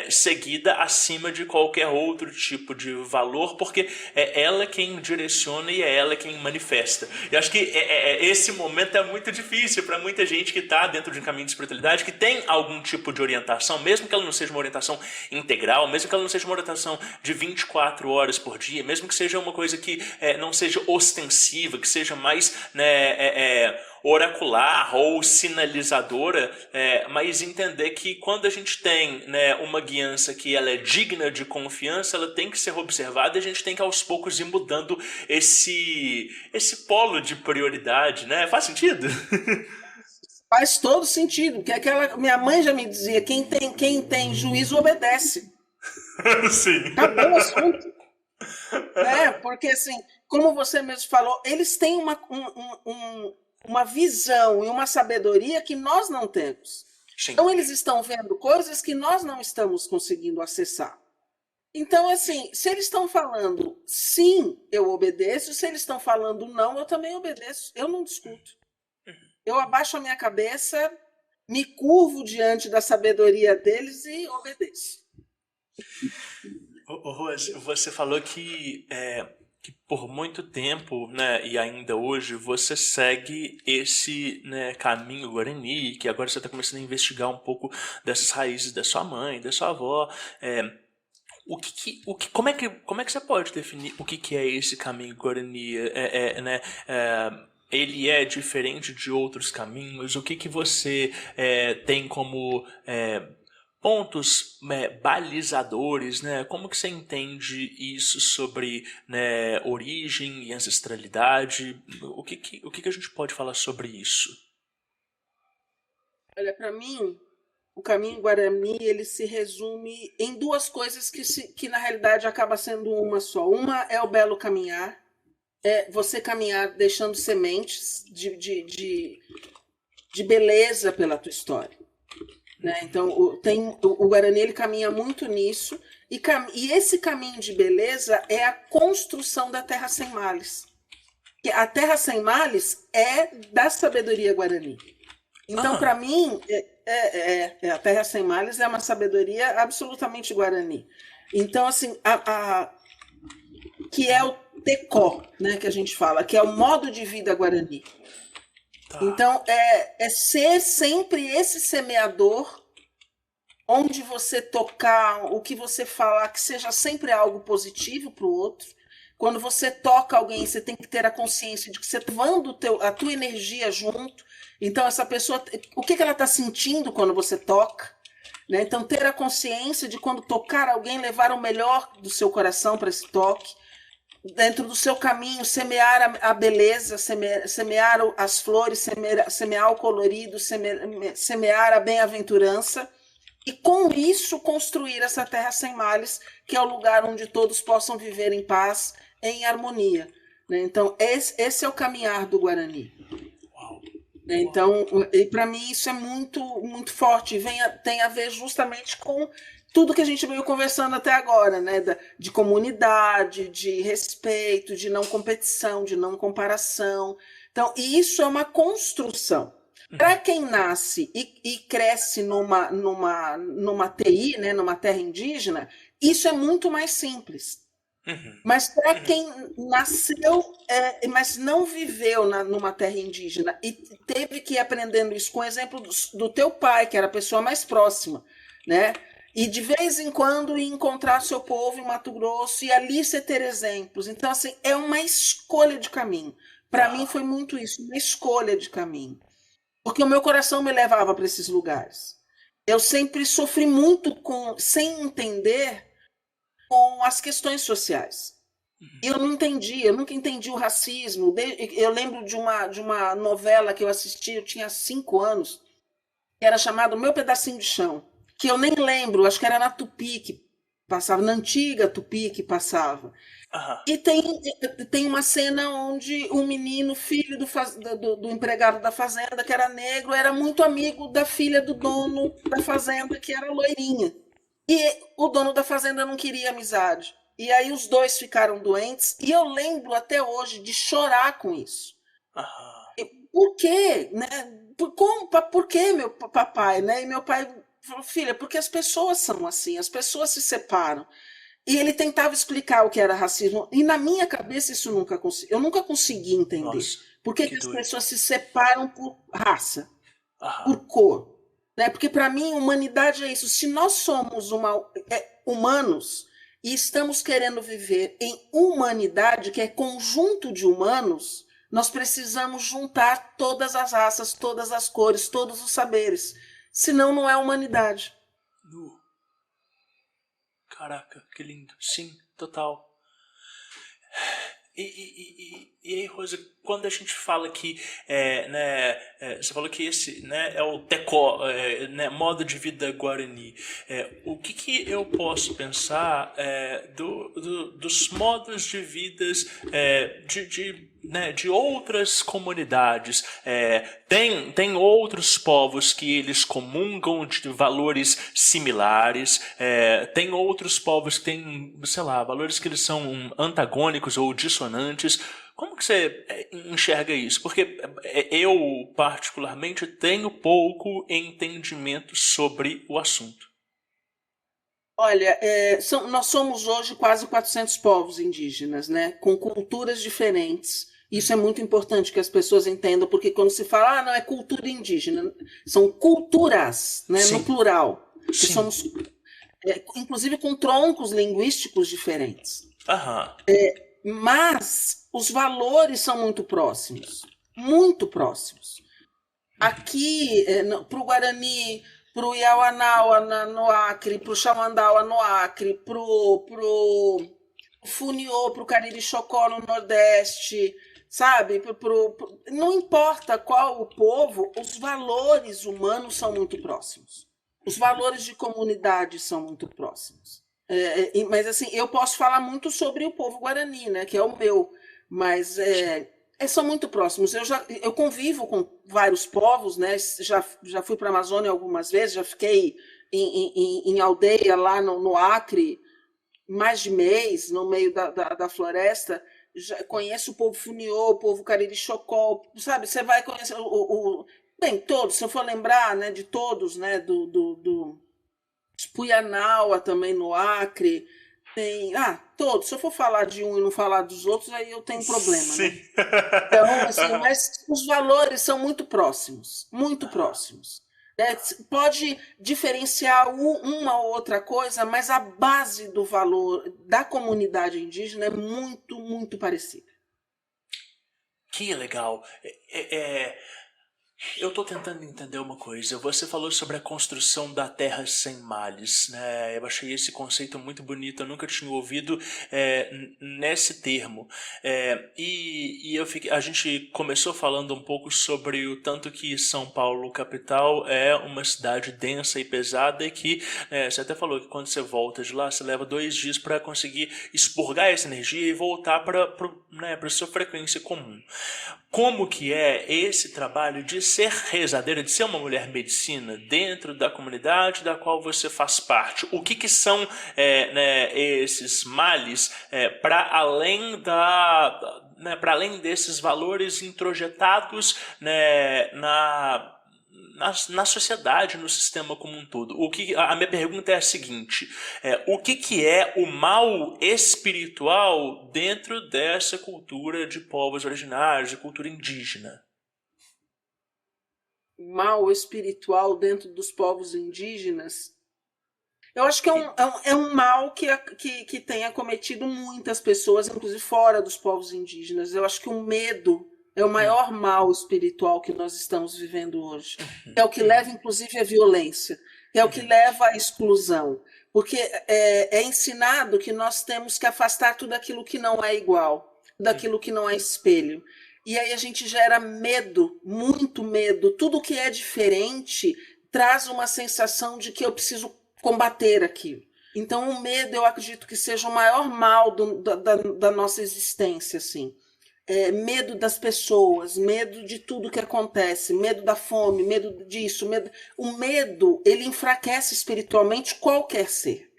seguida acima de qualquer outro tipo de valor, porque é ela quem direciona e é ela quem manifesta. Eu acho que esse momento é muito difícil para muita gente que está dentro de um caminho de espiritualidade, que tem algum tipo de orientação, mesmo que ela não seja uma orientação integral, mesmo que ela não seja uma orientação de 24 horas por dia, mesmo que seja uma coisa que não seja ostensiva, que seja mais oracular ou sinalizadora, mas entender que quando a gente tem, né, uma guiança que ela é digna de confiança, ela tem que ser observada e a gente tem que aos poucos ir mudando esse polo de prioridade, né? Faz sentido? Faz todo sentido, porque minha mãe já me dizia, quem tem juízo obedece. Sim. Acabou o assunto. Porque assim, como você mesmo falou, eles têm uma visão e uma sabedoria que nós não temos. Sim. Então eles estão vendo coisas que nós não estamos conseguindo acessar. Então, assim, se eles estão falando sim, eu obedeço, se eles estão falando não, eu também obedeço. Eu não discuto. Eu abaixo a minha cabeça, me curvo diante da sabedoria deles e obedeço. Rose, você falou que por muito tempo, né, e ainda hoje, você segue esse, né, caminho Guarani, que agora você está começando a investigar um pouco dessas raízes da sua mãe, da sua avó. Como é que você pode definir o que é esse caminho Guarani? Ele é diferente de outros caminhos? O que você tem como pontos balizadores, né? Como que você entende isso sobre, né, origem e ancestralidade? O que a gente pode falar sobre isso? Olha, para mim, o caminho Guarani ele se resume em duas coisas que na realidade acaba sendo uma só. Uma é o belo caminhar, é você caminhar deixando sementes de beleza pela tua história. Né? Então, o Guarani ele caminha muito nisso, e esse caminho de beleza é a construção da Terra Sem Males. A Terra Sem Males é da sabedoria Guarani. Então, para mim, a Terra Sem Males é uma sabedoria absolutamente Guarani. Então, assim, que é o Tecó, né, que a gente fala, que é o modo de vida Guarani. Então, é ser sempre esse semeador, onde você tocar, o que você falar, que seja sempre algo positivo para o outro. Quando você toca alguém, você tem que ter a consciência de que você está levando a tua energia junto. Então, essa pessoa, o que ela está sentindo quando você toca? Né? Então, ter a consciência de quando tocar alguém, levar o melhor do seu coração para esse toque. Dentro do seu caminho, semear a beleza, semear as flores, semear o colorido, semear a bem-aventurança. E com isso construir essa terra sem males, que é o lugar onde todos possam viver em paz, em harmonia. Né? Então, esse é o caminhar do Guarani. Então, e para mim isso é muito, muito forte. Tem a ver justamente com tudo que a gente veio conversando até agora, né? De comunidade, de respeito, de não competição, de não comparação. Então, e isso é uma construção. Para quem nasce e cresce numa TI, né, numa terra indígena, isso é muito mais simples. Mas para quem nasceu, mas não viveu numa terra indígena e teve que ir aprendendo isso com o exemplo do teu pai, que era a pessoa mais próxima, né? E de vez em quando ir encontrar seu povo em Mato Grosso e ali você ter exemplos. Então, assim, é uma escolha de caminho. Para mim foi muito isso, uma escolha de caminho. Porque o meu coração me levava para esses lugares. Eu sempre sofri muito sem entender com as questões sociais. Eu nunca entendi o racismo. Eu lembro de uma novela que eu assisti, eu tinha 5 anos, que era chamada Meu Pedacinho de Chão, que eu nem lembro, acho que era na Tupi que passava, na antiga Tupi que passava. E tem uma cena onde um menino, filho do empregado da fazenda, que era negro, era muito amigo da filha do dono da fazenda, que era loirinha. E o dono da fazenda não queria amizade. E aí os dois ficaram doentes. E eu lembro até hoje de chorar com isso. Por quê? Né? Por que, meu papai? Né? E meu pai falou, filha, porque as pessoas são assim, as pessoas se separam. E ele tentava explicar o que era racismo. E na minha cabeça eu nunca consegui entender. Nossa, por que as pessoas se separam por raça, por cor. Né? Porque para mim, humanidade é isso. Se nós somos humanos e estamos querendo viver em humanidade, que é conjunto de humanos, nós precisamos juntar todas as raças, todas as cores, todos os saberes. Senão não é humanidade. Caraca, que lindo. Sim, total. E aí, Rosa, quando a gente fala que você falou que esse, né, é o tecó, modo de vida guarani, o que eu posso pensar dos modos de vidas de outras comunidades? Tem outros povos que eles comungam de valores similares, tem outros povos que têm, sei lá, valores que eles são antagônicos ou dissonantes. Como que você enxerga isso? Porque eu, particularmente, tenho pouco entendimento sobre o assunto. Olha, nós somos hoje quase 400 povos indígenas, né? Com culturas diferentes. Isso é muito importante que as pessoas entendam, porque quando se fala, não é cultura indígena, são culturas, né? No plural. Que somos, inclusive com troncos linguísticos diferentes. Mas os valores são muito próximos. Muito próximos. Aqui, para o Guarani, para o Iauanaua no Acre, para o Xamandaua no Acre, para o Funiô, para o Cariri Chocó no Nordeste, sabe? Não importa qual o povo, os valores humanos são muito próximos. Os valores de comunidade são muito próximos. Mas assim, eu posso falar muito sobre o povo Guarani, né, que é o meu, mas são muito próximos. Eu convivo com vários povos, né? Já fui para a Amazônia algumas vezes, já fiquei em aldeia lá no Acre, mais de mês, no meio da floresta. Já conheço o povo Funiô, o povo Cariri Chocó, sabe? Você vai conhecer bem, todos, se eu for lembrar, né, de todos, né, do Puianaua também no Acre, tem, todos. Se eu for falar de um e não falar dos outros, aí eu tenho problema. Sim. Né? Então, assim, mas os valores são muito próximos, muito próximos. Pode diferenciar uma ou outra coisa, mas a base do valor da comunidade indígena é muito, muito parecida. Que legal. Eu estou tentando entender uma coisa. Você falou sobre a construção da terra sem males, né? Eu achei esse conceito muito bonito. Eu nunca tinha ouvido nesse termo. A gente começou falando um pouco sobre o tanto que São Paulo, capital, é uma cidade densa e pesada e que você até falou que quando você volta de lá, você leva 2 dias para conseguir expurgar essa energia e voltar para a sua frequência comum. Como que é esse trabalho de ser rezadeira, de ser uma mulher medicina dentro da comunidade da qual você faz parte? O que são esses males para além para além desses valores introjetados na sociedade, no sistema como um todo? A minha pergunta é a seguinte: o que é o mal espiritual dentro dessa cultura de povos originários, de cultura indígena? Mal espiritual dentro dos povos indígenas? Eu acho que é um mal que tem acometido muitas pessoas, inclusive fora dos povos indígenas. Eu acho que o medo é o maior mal espiritual que nós estamos vivendo hoje. É o que leva, inclusive, à violência. É o que leva à exclusão. Porque é ensinado que nós temos que afastar tudo aquilo que não é igual, daquilo que não é espelho. E aí a gente gera medo, muito medo. Tudo que é diferente traz uma sensação de que eu preciso combater aquilo. Então, o medo, eu acredito que seja o maior mal da nossa existência, assim. Medo das pessoas, medo de tudo que acontece, medo da fome, medo disso. O medo, ele enfraquece espiritualmente qualquer ser.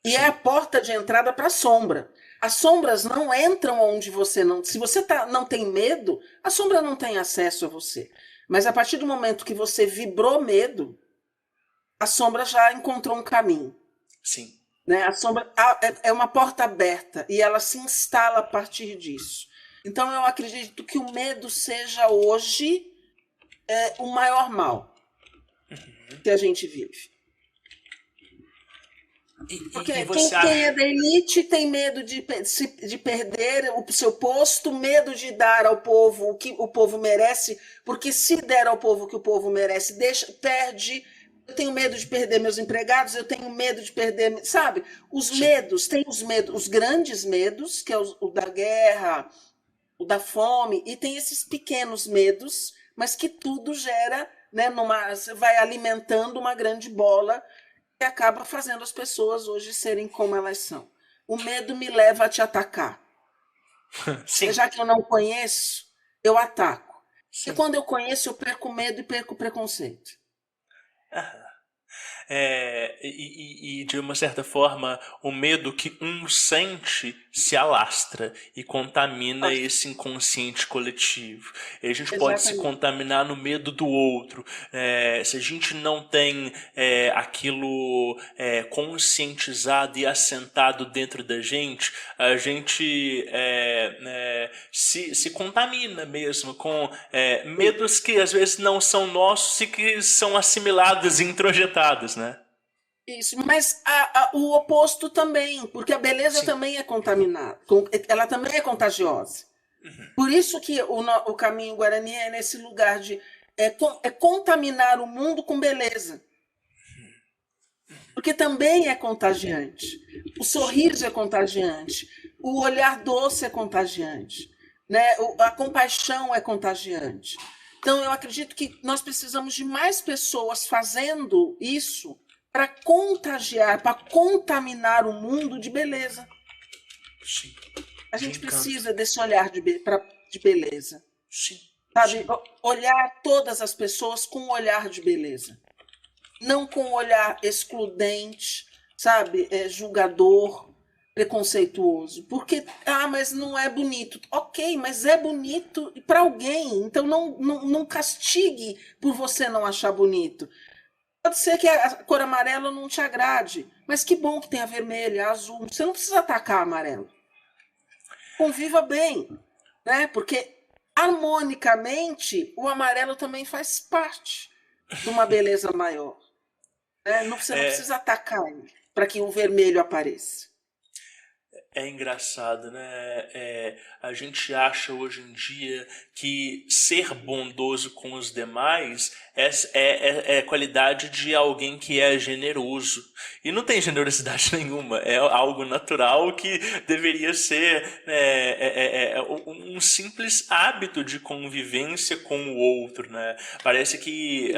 E é a porta de entrada para a sombra. As sombras não entram onde você não... Se você não tem medo, a sombra não tem acesso a você. Mas a partir do momento que você vibrou medo, a sombra já encontrou um caminho. Sim. Né? A sombra é uma porta aberta e ela se instala a partir disso. Então, eu acredito que o medo seja hoje o maior mal que a gente vive. Porque quem é da elite tem medo de perder o seu posto, medo de dar ao povo o que o povo merece, porque se der ao povo o que o povo merece, perde. Eu tenho medo de perder meus empregados, eu tenho medo de perder... Sabe? Os medos, tem os medos, os grandes medos, que é o da guerra, o da fome, e tem esses pequenos medos, mas que tudo gera, né, vai alimentando uma grande bola que acaba fazendo as pessoas hoje serem como elas são. O medo me leva a te atacar. Sim. Já que eu não conheço, eu ataco. Sim. E quando eu conheço, eu perco o medo e perco o preconceito. E de uma certa forma, o medo que um sente se alastra e contamina esse inconsciente coletivo. E a gente pode se contaminar no medo do outro. Se a gente não tem aquilo conscientizado e assentado dentro da gente, a gente se contamina mesmo com medos que às vezes não são nossos e que são assimilados e introjetados, né? Isso, mas o oposto também, porque a beleza também é contaminada, ela também é contagiosa. Por isso que o caminho Guarani é nesse lugar de contaminar o mundo com beleza. Porque também é contagiante. O sorriso é contagiante, o olhar doce é contagiante, né? A compaixão é contagiante. Então, eu acredito que nós precisamos de mais pessoas fazendo isso para contagiar, para contaminar o mundo de beleza. Sim. A gente precisa desse olhar de beleza. Sim. Sabe? Sim. Olhar todas as pessoas com um olhar de beleza. Não com um olhar excludente, sabe? Julgador, preconceituoso. Porque, mas não é bonito. Ok, mas é bonito para alguém. Então não castigue por você não achar bonito. Pode ser que a cor amarela não te agrade, mas que bom que tem a vermelha, a azul. Você não precisa atacar a amarelo. Conviva bem, né? Porque harmonicamente o amarelo também faz parte. de uma beleza maior. Né? Você não precisa atacar ele para que o vermelho apareça. É engraçado, né? A gente acha hoje em dia que ser bondoso com os demais é qualidade de alguém que é generoso. E não tem generosidade nenhuma. É algo natural que deveria ser um simples hábito de convivência com o outro, né? Parece que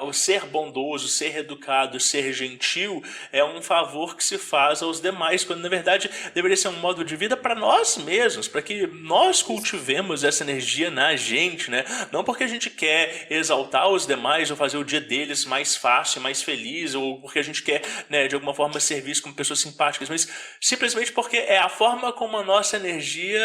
o ser bondoso, ser educado, ser gentil é um favor que se faz aos demais, quando na verdade deveria ser um modo de vida para nós mesmos, para que nós cultivemos essa energia na gente, né? Não porque a gente quer exaltar os demais ou fazer o dia deles mais fácil, mais feliz, ou porque a gente quer, né, de alguma forma ser visto como pessoas simpáticas, mas simplesmente porque é a forma como a nossa energia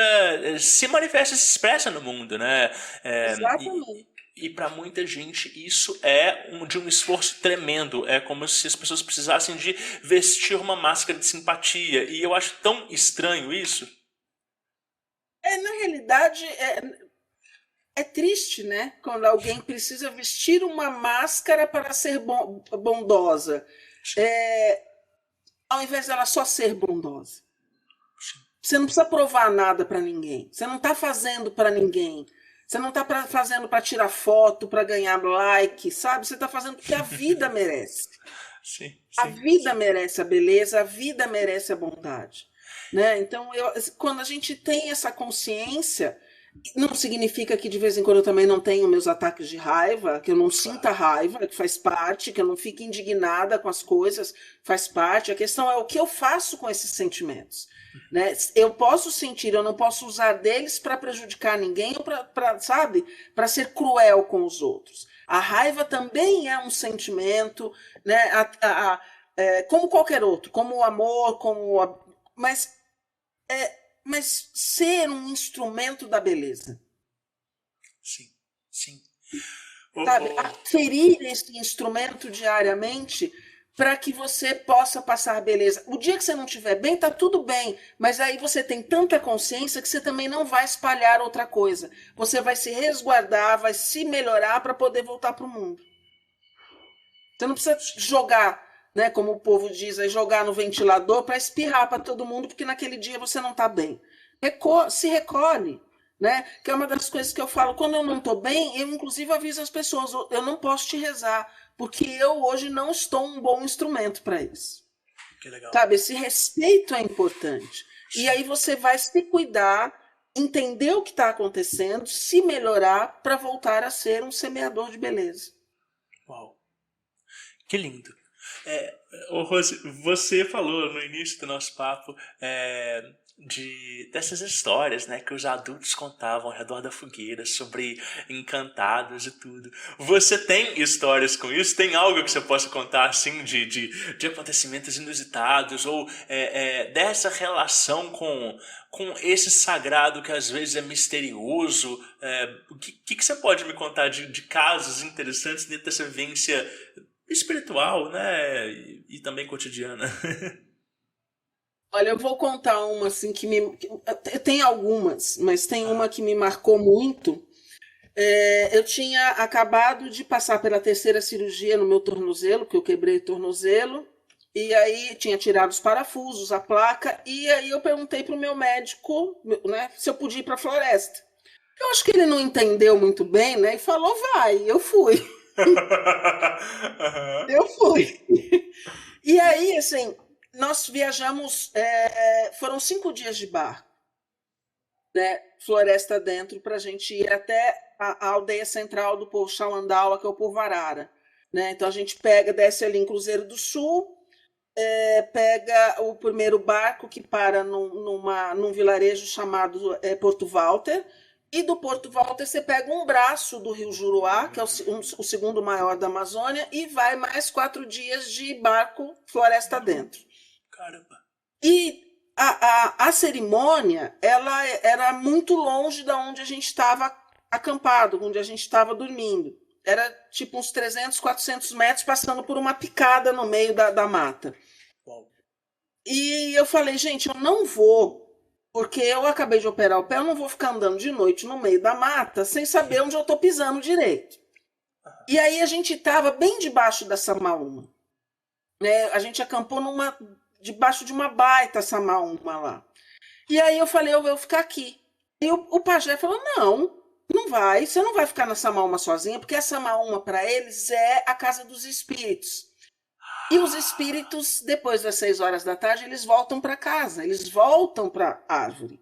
se manifesta e se expressa no mundo, né? Exatamente. E para muita gente isso é de um esforço tremendo. É como se as pessoas precisassem de vestir uma máscara de simpatia. E eu acho tão estranho isso. Na realidade, é triste, né? Quando alguém precisa vestir uma máscara para ser bondosa. Ao invés dela só ser bondosa. Você não precisa provar nada para ninguém. Você não está fazendo para ninguém. Você não está fazendo para tirar foto, para ganhar like, sabe? Você está fazendo porque a vida merece. Sim. A vida merece a beleza, a vida merece a bondade. Né? Então, quando a gente tem essa consciência, não significa que de vez em quando eu também não tenho meus ataques de raiva, que eu não sinta raiva, que faz parte, que eu não fique indignada com as coisas, faz parte. A questão é o que eu faço com esses sentimentos. Né? Eu posso sentir, eu não posso usar deles para prejudicar ninguém ou para ser cruel com os outros. A raiva também é um sentimento, né? Como qualquer outro, como o amor, mas ser um instrumento da beleza. Sim. Sabe? Ferir esse instrumento diariamente para que você possa passar beleza. O dia que você não estiver bem, tá tudo bem, mas aí você tem tanta consciência que você também não vai espalhar outra coisa. Você vai se resguardar, vai se melhorar para poder voltar para o mundo. Você não precisa jogar, né, como o povo diz, jogar no ventilador para espirrar para todo mundo, porque naquele dia você não está bem. Se recolhe. Né? Que é uma das coisas que eu falo, quando eu não estou bem, eu inclusive aviso as pessoas, eu não posso te rezar, porque eu hoje não estou um bom instrumento para isso. Que legal. Sabe, esse respeito é importante. E aí você vai se cuidar, entender o que está acontecendo, se melhorar para voltar a ser um semeador de beleza. Uau, que lindo. Rose, você falou no início do nosso papo dessas histórias, né, que os adultos contavam ao redor da fogueira sobre encantados e tudo. Você tem histórias com isso? Tem algo que você possa contar assim de acontecimentos inusitados ou dessa relação com esse sagrado que às vezes é misterioso? O que você pode me contar de casos interessantes dentro dessa vivência espiritual, né, e também cotidiana? Olha, eu vou contar uma assim tem algumas, mas tem uma que me marcou muito. Eu tinha acabado de passar pela 3ª cirurgia no meu tornozelo, que eu quebrei o tornozelo, e aí tinha tirado os parafusos, a placa, e aí eu perguntei para o meu médico, né, se eu podia ir para a floresta. Eu acho que ele não entendeu muito bem, né, e falou, vai, eu fui. Eu fui. E aí, assim, nós viajamos, foram 5 dias de barco, né, floresta dentro, para a gente ir até a aldeia central do povo Xalandaua, que é o povo Arara. Né? Então a gente desce ali em Cruzeiro do Sul, pega o primeiro barco que para num vilarejo chamado Porto Walter, e do Porto Walter você pega um braço do rio Juruá, que é o segundo maior da Amazônia, e vai mais 4 dias de barco floresta dentro. Caramba. E a cerimônia, ela era muito longe da onde a gente estava acampado, onde a gente estava dormindo. Era tipo uns 300, 400 metros, passando por uma picada no meio da mata. Uau. E eu falei, gente, eu não vou, porque eu acabei de operar o pé, eu não vou ficar andando de noite no meio da mata sem saber onde eu estou pisando direito. E aí a gente estava bem debaixo da samaúma, né? A gente acampou debaixo de uma baita samaúma lá. E aí eu falei, eu vou ficar aqui. E o pajé falou, não vai, você não vai ficar na samaúma sozinha, porque a samaúma para eles é a casa dos espíritos. E os espíritos, depois das 6 horas da tarde, eles voltam para casa, eles voltam para a árvore.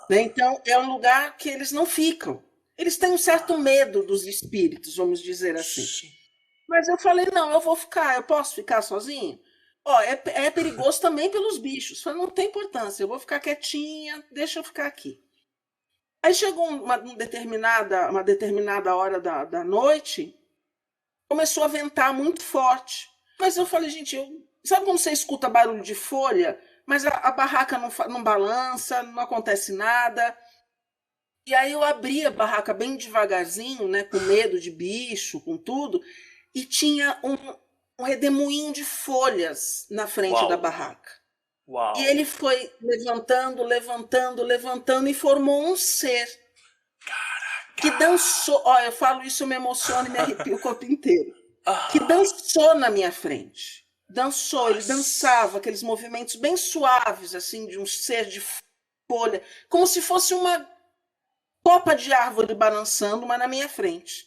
Né? Então, é um lugar que eles não ficam. Eles têm um certo medo dos espíritos, vamos dizer assim. Sim. Mas eu falei, não, eu vou ficar, eu posso ficar sozinho? Ó, é perigoso também pelos bichos. Falei, não tem importância, eu vou ficar quietinha, deixa eu ficar aqui. Aí chegou uma determinada hora da noite, começou a ventar muito forte. Mas eu falei, gente, sabe quando você escuta barulho de folha, mas a barraca não balança, não acontece nada? E aí eu abri a barraca bem devagarzinho, né, com medo de bicho, com tudo, e tinha um redemoinho de folhas na frente da barraca. Uau. E ele foi levantando e formou um ser. Caraca. Que dançou. Ó, eu falo isso, eu me emociono e me arrepio o corpo inteiro. Que dançou na minha frente. Dançou, ele dançava aqueles movimentos bem suaves, assim, de um ser de folha, como se fosse uma copa de árvore balançando, mas na minha frente.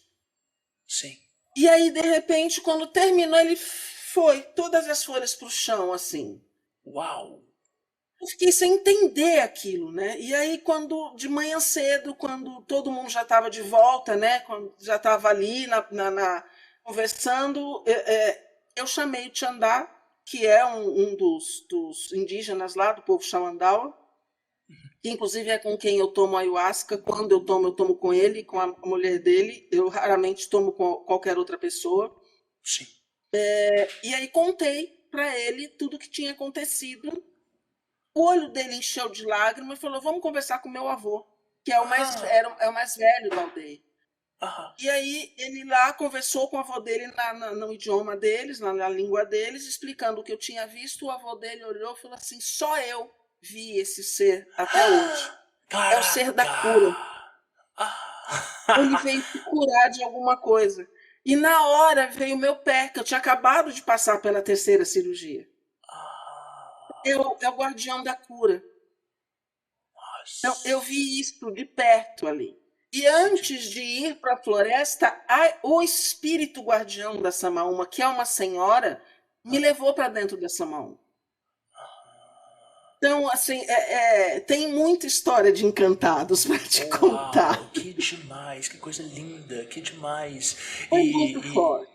Sim. E aí, de repente, quando terminou, ele foi todas as folhas para o chão, assim. Uau! Eu fiquei sem entender aquilo, né? E aí, de manhã cedo, quando todo mundo já estava de volta, né? Quando já estava ali conversando, eu chamei o Tiandá, que é um dos indígenas lá, do povo Xauandaua, que inclusive é com quem eu tomo ayahuasca. Quando eu tomo com ele, com a mulher dele. Eu raramente tomo com qualquer outra pessoa. Sim. E aí contei para ele tudo o que tinha acontecido. O olho dele encheu de lágrimas e falou, vamos conversar com meu avô, que é o mais velho da aldeia. E aí ele lá conversou com o avô dele no idioma deles, na língua deles, explicando o que eu tinha visto. O avô dele olhou e falou assim, só eu vi esse ser até hoje. Caraca. É o ser da cura. Ele veio te curar de alguma coisa. E na hora veio o meu pé, que eu tinha acabado de passar pela 3ª cirurgia. É o guardião da cura. Então, eu vi isso de perto ali. E antes de ir para a floresta, o espírito guardião da samaúma, que é uma senhora, me levou para dentro da samaúma. Então, assim, tem muita história de encantados para te contar. Que demais, que coisa linda, que demais. Foi muito forte.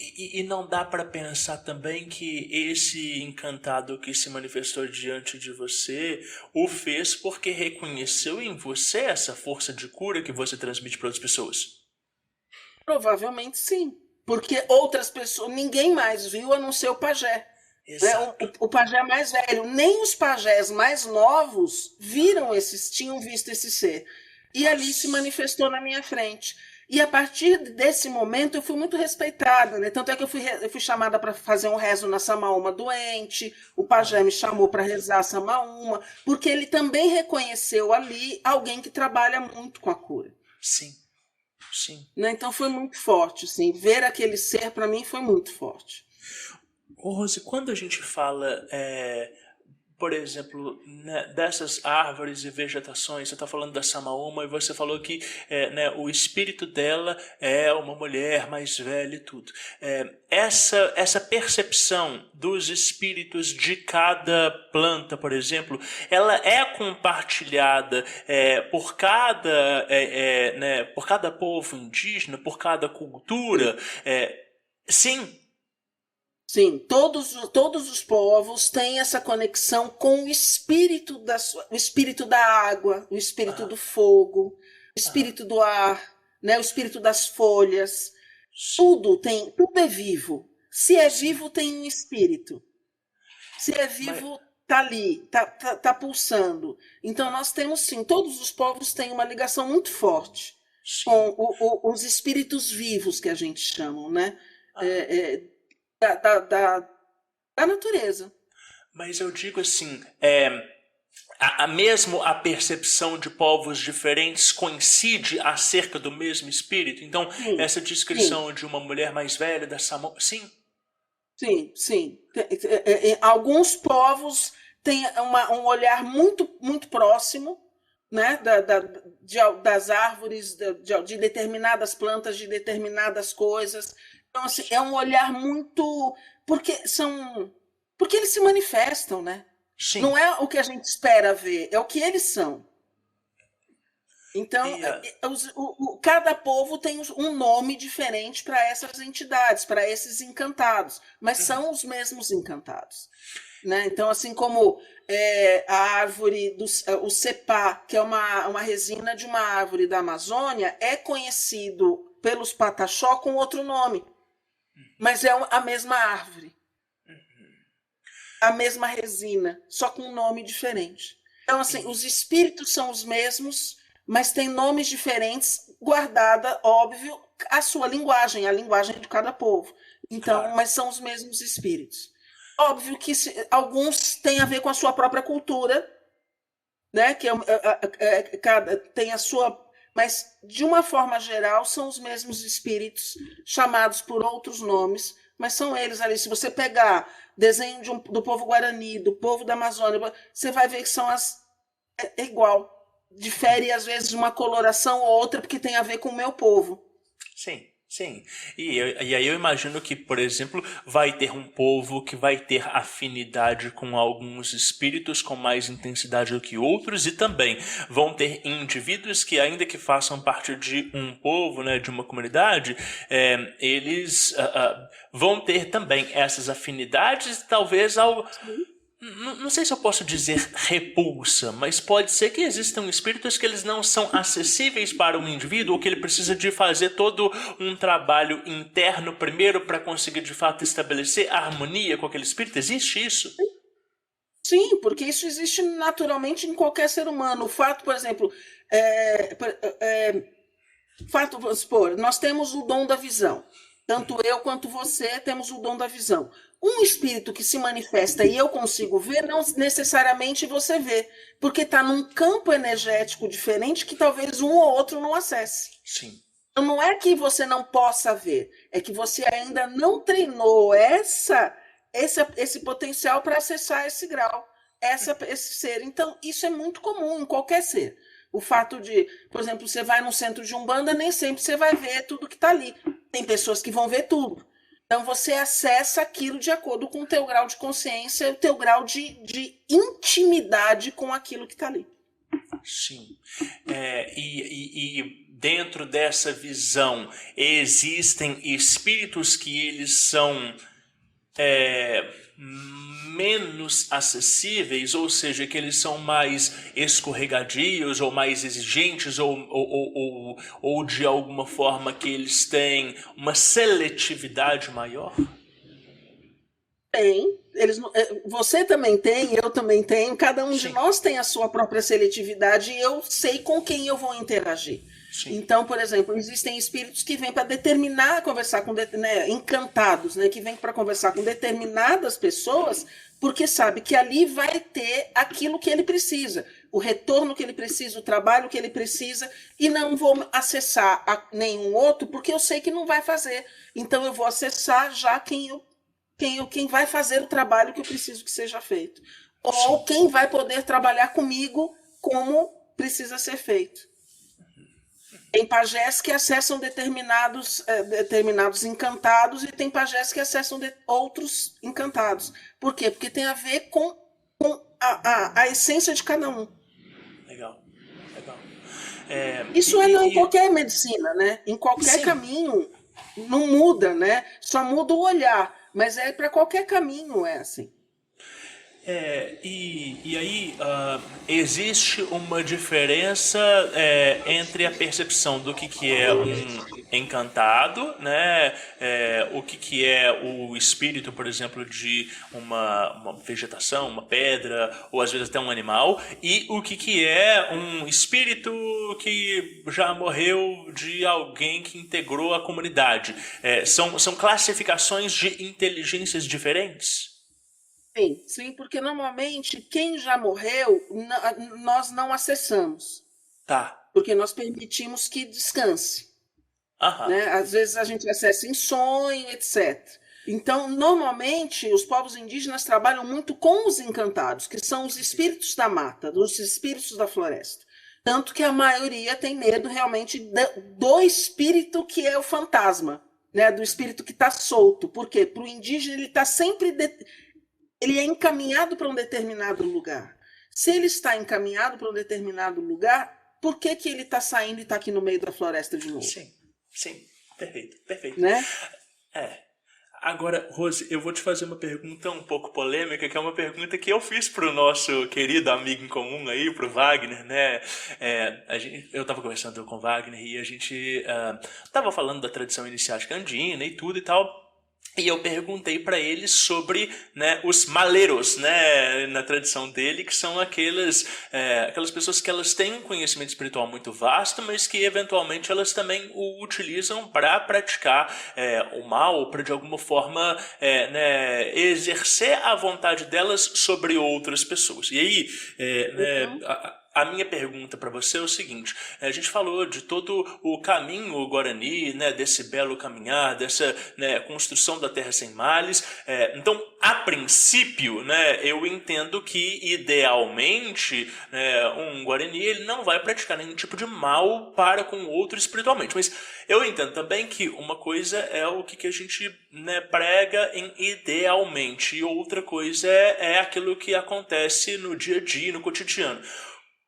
E não dá para pensar também que esse encantado que se manifestou diante de você o fez porque reconheceu em você essa força de cura que você transmite para outras pessoas? Provavelmente sim, porque outras pessoas, ninguém mais viu a não ser o pajé. O pajé mais velho, nem os pajés mais novos tinham visto esse ser. E ali se manifestou na minha frente. E a partir desse momento eu fui muito respeitada, né? Tanto é que eu fui chamada para fazer um rezo na samaúma doente, o pajé me chamou para rezar a samaúma, porque ele também reconheceu ali alguém que trabalha muito com a cura. Sim, sim. Né? Então foi muito forte, assim, ver aquele ser para mim foi muito forte. Ô Rose, quando a gente fala, por exemplo, né, dessas árvores e vegetações, você está falando da samaúma e você falou que né, o espírito dela é uma mulher mais velha e tudo. Essa percepção dos espíritos de cada planta, por exemplo, ela é compartilhada por cada povo indígena, por cada cultura? Sim. Sim, todos os povos têm essa conexão com o espírito da água, o espírito do fogo, o espírito do ar, né, o espírito das folhas. Tudo é vivo. Se é vivo, tem um espírito. Se é vivo, tá ali, tá pulsando. Então nós temos sim, todos os povos têm uma ligação muito forte com os espíritos vivos que a gente chama, né? Da natureza. Mas eu digo assim, mesmo a percepção de povos diferentes coincide acerca do mesmo espírito? Então, Sim, essa descrição sim, de uma mulher mais velha da Samoa, sim, sim, sim. Alguns povos têm um olhar muito, muito próximo, né, das árvores, de determinadas plantas, de determinadas coisas. Então, assim, é um olhar muito. Porque eles se manifestam, né? sim. Não é o que a gente espera ver, é o que eles são. Então, E, cada povo tem um nome diferente para essas entidades, para esses encantados, mas são os mesmos encantados. Né? Então, assim como a árvore, o cepá, que é uma resina de uma árvore da Amazônia, é conhecido pelos pataxó com outro nome, mas é a mesma árvore, a mesma resina, só com um nome diferente. Então, assim, os espíritos são os mesmos, mas têm nomes diferentes, guardada, óbvio, a sua linguagem, a linguagem de cada povo. Então, claro. mas são os mesmos espíritos. Óbvio que alguns têm a ver com a sua própria cultura, né? Que tem a sua. Mas, de uma forma geral, são os mesmos espíritos, chamados por outros nomes, mas são eles ali. Se você pegar desenho do povo Guarani, do povo da Amazônia, você vai ver que são é igual. Difere, às vezes, de uma coloração ou outra, porque tem a ver com o meu povo. Sim, sim. E aí eu imagino que, por exemplo, vai ter um povo que vai ter afinidade com alguns espíritos com mais intensidade do que outros, e também vão ter indivíduos que, ainda que façam parte de um povo, né, de uma comunidade, eles vão ter também essas afinidades, talvez ao... Não sei se eu posso dizer repulsa, mas pode ser que existam espíritos que eles não são acessíveis para um indivíduo, ou que ele precisa de fazer todo um trabalho interno primeiro para conseguir de fato estabelecer harmonia com aquele espírito. Existe isso? Sim, porque isso existe naturalmente em qualquer ser humano. O fato, por exemplo, vamos supor, nós temos o dom da visão. Tanto eu quanto você temos o dom da visão. Um espírito que se manifesta e eu consigo ver, não necessariamente você vê, porque está num campo energético diferente que talvez um ou outro não acesse. Sim. Então não é que você não possa ver, é que você ainda não treinou esse potencial para acessar esse grau, esse ser. Então isso é muito comum em qualquer ser. O fato de, por exemplo, você vai num centro de Umbanda, nem sempre você vai ver tudo que está ali. Tem pessoas que vão ver tudo. Então você acessa aquilo de acordo com o teu grau de consciência, o teu grau de intimidade com aquilo que está ali. Sim. E dentro dessa visão existem espíritos que eles são menos acessíveis, ou seja, que eles são mais escorregadios ou mais exigentes, ou de alguma forma que eles têm uma seletividade maior? Tem. Você também tem, eu também tenho, cada um de Sim. nós tem a sua própria seletividade e eu sei com quem eu vou interagir. Sim. Então, por exemplo, existem espíritos que vêm para conversar com encantados, né, que vêm para conversar com determinadas pessoas, porque sabe que ali vai ter aquilo que ele precisa, o retorno que ele precisa, o trabalho que ele precisa, e não vou acessar nenhum outro, porque eu sei que não vai fazer. Então eu vou acessar já quem vai fazer o trabalho que eu preciso que seja feito. Ou quem vai poder trabalhar comigo como precisa ser feito. Tem pajés que acessam determinados encantados e tem pajés que acessam outros encantados. Por quê? Porque tem a ver com a essência de cada um. Legal. Isso em qualquer medicina, né? Em qualquer caminho, não muda, né? Só muda o olhar, mas para qualquer caminho é assim. E aí existe uma diferença entre a percepção do que é um encantado, né? O que é o espírito, por exemplo, de uma vegetação, uma pedra, ou às vezes até um animal, e o que é um espírito que já morreu de alguém que integrou a comunidade. São classificações de inteligências diferentes? Sim, porque normalmente quem já morreu, nós não acessamos, Tá. porque nós permitimos que descanse, Aham. né? Às vezes a gente acessa em sonho, etc. Então, normalmente, os povos indígenas trabalham muito com os encantados, que são os espíritos da mata, os espíritos da floresta. Tanto que a maioria tem medo realmente do espírito que é o fantasma, né? Do espírito que está solto. Por quê? Para o indígena, ele está sempre... Ele é encaminhado para um determinado lugar. Se ele está encaminhado para um determinado lugar, por que ele está saindo e está aqui no meio da floresta de novo? Sim. Perfeito. Né? Agora, Rose, eu vou te fazer uma pergunta um pouco polêmica, que é uma pergunta que eu fiz pro nosso querido amigo em comum aí, pro Wagner, né? Eu tava conversando com o Wagner e a gente tava falando da tradição iniciática andina e tudo e tal. E eu perguntei para ele sobre, né, os maleiros, né, na tradição dele, que são aquelas pessoas que elas têm um conhecimento espiritual muito vasto, mas que eventualmente elas também o utilizam para praticar o mal, para de alguma forma né, exercer a vontade delas sobre outras pessoas. E aí, a minha pergunta para você é o seguinte: a gente falou de todo o caminho Guarani, né, desse belo caminhar, dessa, né, construção da terra sem males. Então, a princípio, né, eu entendo que idealmente, né, um Guarani ele não vai praticar nenhum tipo de mal para com o outro espiritualmente. Mas eu entendo também que uma coisa é o que a gente, né, prega em idealmente e outra coisa é aquilo que acontece no dia a dia, no cotidiano.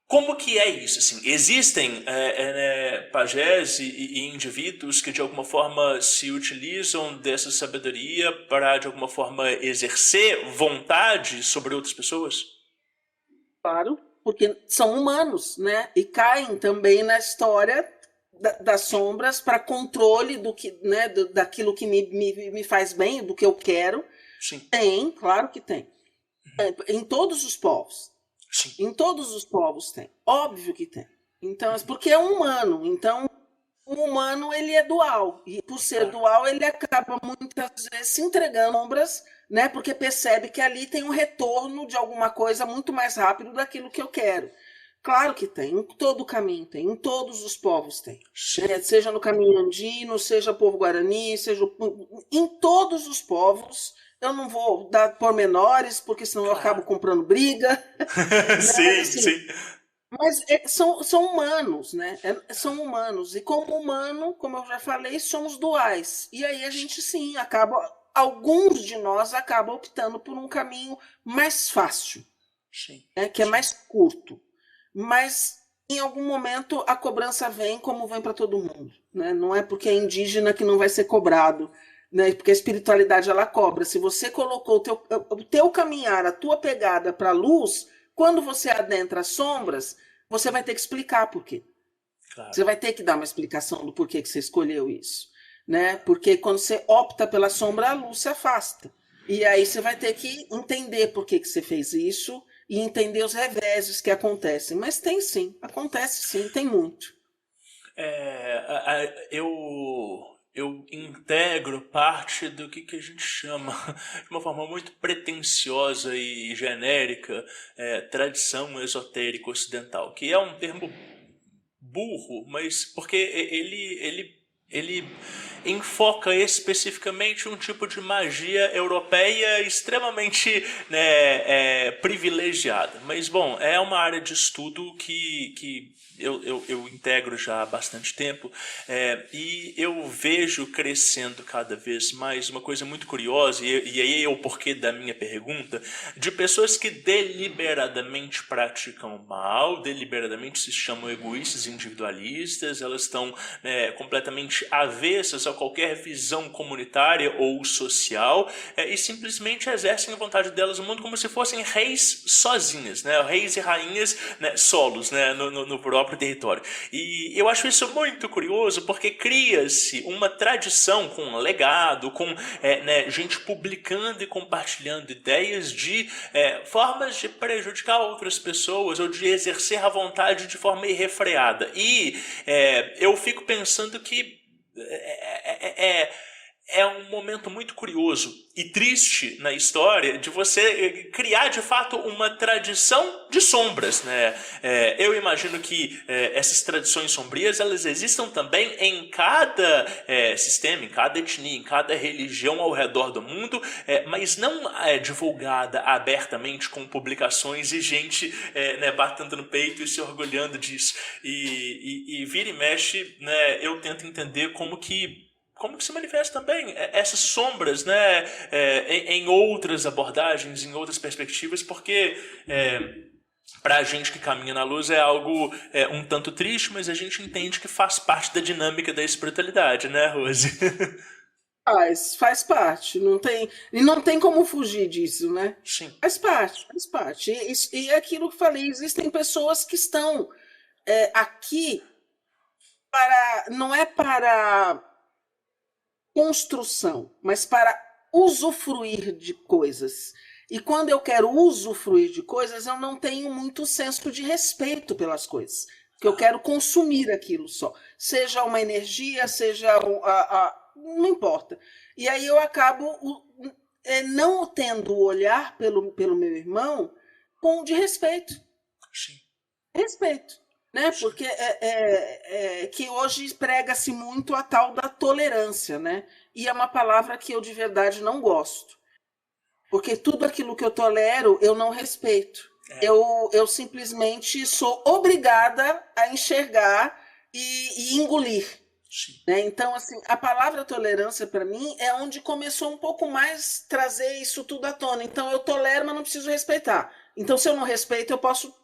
Como que é isso? Assim, existem pajés e indivíduos que de alguma forma se utilizam dessa sabedoria para de alguma forma exercer vontade sobre outras pessoas? Claro, porque são humanos, né? E caem também na história das sombras para controle do que, né, daquilo que me faz bem, do que eu quero. Sim. Tem, claro que tem. Em todos os povos. Sim. Em todos os povos tem. Óbvio que tem. Então, porque é um humano. Então, o humano ele é dual. E por ser dual, ele acaba muitas vezes se entregando sombras, né? Porque percebe que ali tem um retorno de alguma coisa muito mais rápido daquilo que eu quero. Claro que tem. Em todo o caminho tem. Em todos os povos tem. Seja no caminho andino, seja povo guarani, seja... Em todos os povos... Eu não vou dar pormenores, porque senão eu acabo comprando briga. Sim. Mas são humanos, né? São humanos. E como humano, como eu já falei, somos duais. E aí a gente, sim, alguns de nós acabam optando por um caminho mais fácil, que é mais curto. Mas, em algum momento, a cobrança vem como vem para todo mundo. Né? Não é porque é indígena que não vai ser cobrado. Né? Porque a espiritualidade ela cobra. Se você colocou o teu caminhar, a tua pegada para a luz, quando você adentra as sombras, você vai ter que explicar por quê. Claro. Você vai ter que dar uma explicação do porquê que você escolheu isso. Né? Porque quando você opta pela sombra, a luz se afasta. E aí você vai ter que entender por que você fez isso e entender os reveses que acontecem. Mas tem sim, acontece sim, tem muito. Eu integro parte do que a gente chama, de uma forma muito pretensiosa e genérica, tradição esotérica ocidental, que é um termo burro, mas porque ele enfoca especificamente um tipo de magia europeia extremamente, né, privilegiada. Mas, bom, é uma área de estudo que eu integro já há bastante tempo, e eu vejo crescendo cada vez mais uma coisa muito curiosa, e aí é o porquê da minha pergunta, de pessoas que deliberadamente praticam mal, deliberadamente se chamam egoístas, individualistas, elas estão completamente avessas a qualquer visão comunitária ou social, e simplesmente exercem a vontade delas no mundo como se fossem reis sozinhas, né? Reis e rainhas, né, solos, né, no próprio território. E eu acho isso muito curioso porque cria-se uma tradição com um legado, com gente publicando e compartilhando ideias de formas de prejudicar outras pessoas ou de exercer a vontade de forma irrefreada. E eu fico pensando que é um momento muito curioso e triste na história de você criar, de fato, uma tradição de sombras, né? Eu imagino que essas tradições sombrias, elas existam também em cada sistema, em cada etnia, em cada religião ao redor do mundo, mas não divulgada abertamente com publicações e gente né, batendo no peito e se orgulhando disso. E vira e mexe, né, eu tento entender como que se manifesta também essas sombras, né, em outras abordagens, em outras perspectivas, porque para a gente que caminha na luz é algo um tanto triste, mas a gente entende que faz parte da dinâmica da espiritualidade, né, Rose? Faz parte, não tem como fugir disso, né? Sim. Faz parte. E é aquilo que eu falei, existem pessoas que estão aqui não é para construção, mas para usufruir de coisas. E quando eu quero usufruir de coisas, eu não tenho muito senso de respeito pelas coisas, porque eu quero consumir aquilo só, seja uma energia, seja não importa. E aí eu acabo não tendo o olhar pelo meu irmão de respeito. Sim. Respeito. Né? Porque que hoje prega-se muito a tal da tolerância, né? E é uma palavra que eu de verdade não gosto. Porque tudo aquilo que eu tolero, eu não respeito. Eu simplesmente sou obrigada a enxergar e engolir. Né? Então, assim, a palavra tolerância, para mim, é onde começou um pouco mais trazer isso tudo à tona. Então, eu tolero, mas não preciso respeitar. Então, se eu não respeito, eu posso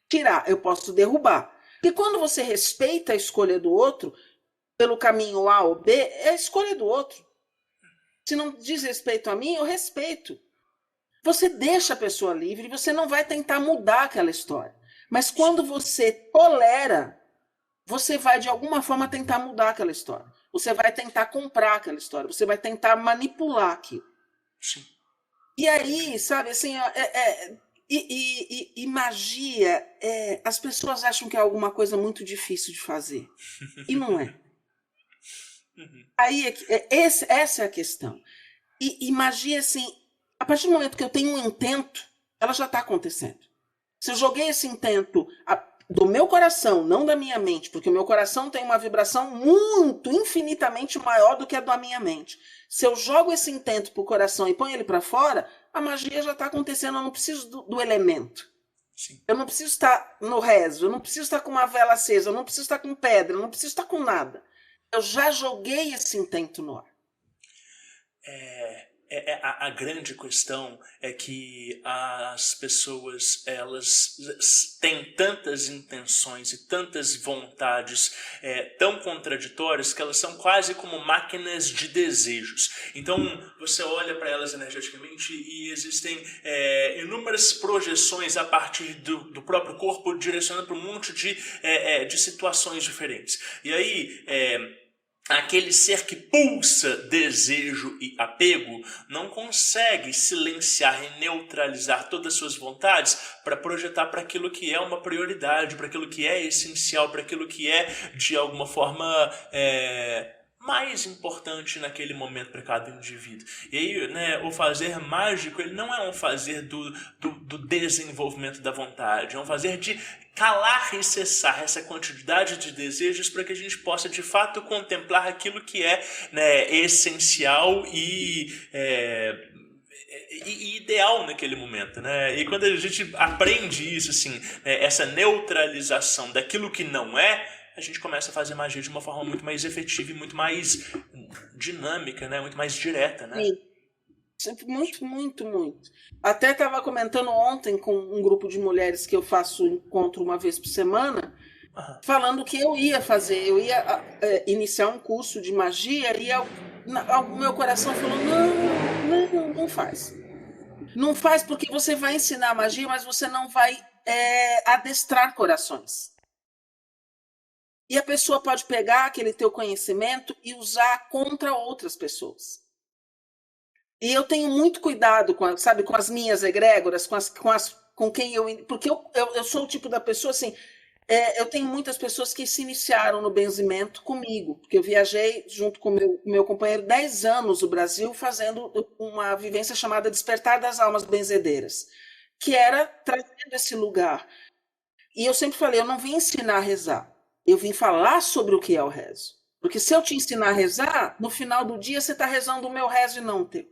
tirar, eu posso derrubar. Porque quando você respeita a escolha do outro, pelo caminho A ou B, é a escolha do outro. Se não diz respeito a mim, eu respeito. Você deixa a pessoa livre, você não vai tentar mudar aquela história. Mas quando você tolera, você vai de alguma forma tentar mudar aquela história. Você vai tentar comprar aquela história, você vai tentar manipular aquilo. Sim. E aí, sabe, assim, E magia, as pessoas acham que é alguma coisa muito difícil de fazer. E não é. Aí, essa é a questão. E magia, assim, a partir do momento que eu tenho um intento, ela já está acontecendo. Se eu joguei esse intento do meu coração, não da minha mente, porque o meu coração tem uma vibração muito, infinitamente maior do que a da minha mente. Se eu jogo esse intento para o coração e ponho ele para fora, a magia já está acontecendo, eu não preciso do elemento. Sim. Eu não preciso estar no rezo, eu não preciso estar com uma vela acesa, eu não preciso estar com pedra, eu não preciso estar com nada. Eu já joguei esse intento no ar. A grande questão é que as pessoas, elas têm tantas intenções e tantas vontades tão contraditórias que elas são quase como máquinas de desejos. Então você olha para elas energeticamente e existem inúmeras projeções a partir do próprio corpo direcionando para um monte de situações diferentes. E aí aquele ser que pulsa desejo e apego não consegue silenciar e neutralizar todas as suas vontades para projetar para aquilo que é uma prioridade, para aquilo que é essencial, para aquilo que é, de alguma forma, mais importante naquele momento para cada indivíduo. E aí, né, o fazer mágico, ele não é um fazer do desenvolvimento da vontade, é um fazer de calar e cessar essa quantidade de desejos para que a gente possa, de fato, contemplar aquilo que é, né, essencial e ideal naquele momento, né? E quando a gente aprende isso, assim, essa neutralização daquilo que não é, a gente começa a fazer magia de uma forma muito mais efetiva e muito mais dinâmica, né? Muito mais direta, né? Sim. Muito, muito, muito. Até estava comentando ontem com um grupo de mulheres que eu faço encontro uma vez por semana, falando que eu ia iniciar um curso de magia e o meu coração falou, não faz. Não faz porque você vai ensinar magia, mas você não vai adestrar corações. E a pessoa pode pegar aquele teu conhecimento e usar contra outras pessoas. E eu tenho muito cuidado com as minhas egrégoras, com quem eu... Porque eu sou o tipo da pessoa assim, Eu tenho muitas pessoas que se iniciaram no benzimento comigo, porque eu viajei junto com o meu companheiro 10 anos no Brasil, fazendo uma vivência chamada Despertar das Almas Benzedeiras, que era trazendo esse lugar. E eu sempre falei, eu não vim ensinar a rezar, eu vim falar sobre o que é o rezo. Porque se eu te ensinar a rezar, no final do dia você está rezando o meu rezo e não o teu.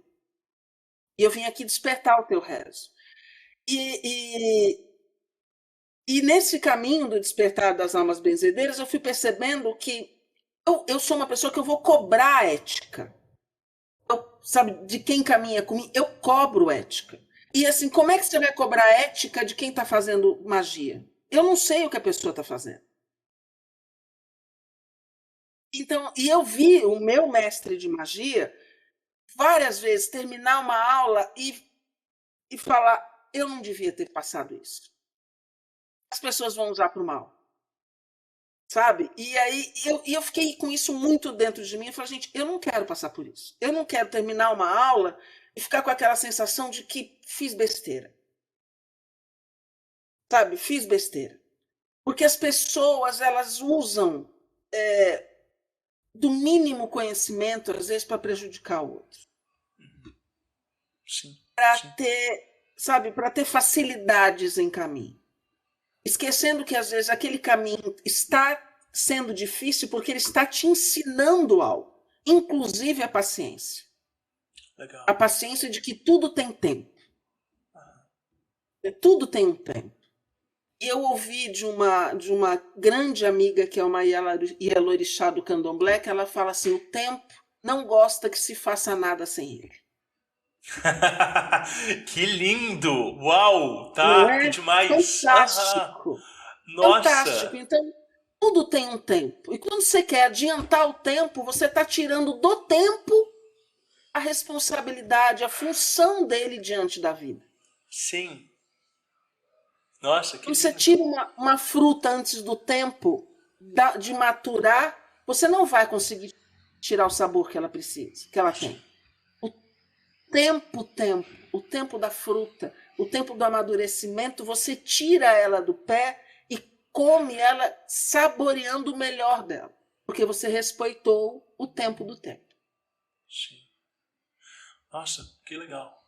E eu vim aqui despertar o teu rezo. E nesse caminho do despertar das almas benzedeiras, eu fui percebendo que eu sou uma pessoa que eu vou cobrar a ética. Sabe, de quem caminha comigo, eu cobro ética. E assim, como é que você vai cobrar a ética de quem está fazendo magia? Eu não sei o que a pessoa está fazendo. Então, e eu vi o meu mestre de magia várias vezes terminar uma aula e falar, eu não devia ter passado isso. As pessoas vão usar para o mal. Sabe? E aí eu fiquei com isso muito dentro de mim. Eu falei, gente, eu não quero passar por isso. Eu não quero terminar uma aula e ficar com aquela sensação de que fiz besteira. Sabe? Fiz besteira. Porque as pessoas, elas usam do mínimo conhecimento, às vezes, para prejudicar o outro. Para ter, sabe, para ter facilidades em caminho. Esquecendo que, às vezes, aquele caminho está sendo difícil porque ele está te ensinando algo, inclusive a paciência. Legal. A paciência de que tudo tem tempo. Tudo tem um tempo. E eu ouvi de uma grande amiga, que é uma Ielorixá do Candomblé, que ela fala assim, o tempo não gosta que se faça nada sem ele. Que lindo! Uau! Tá, Não é? que demais! Fantástico! Nossa! Fantástico! Então, tudo tem um tempo. E quando você quer adiantar o tempo, você está tirando do tempo a responsabilidade, a função dele diante da vida. Sim. Nossa, que Quando você lindo. tira uma fruta antes do tempo de maturar, você não vai conseguir tirar o sabor que ela precisa, que ela tem. O tempo da fruta, o tempo do amadurecimento, você tira ela do pé e come ela saboreando o melhor dela, porque você respeitou o tempo do tempo. Sim. Nossa, que legal.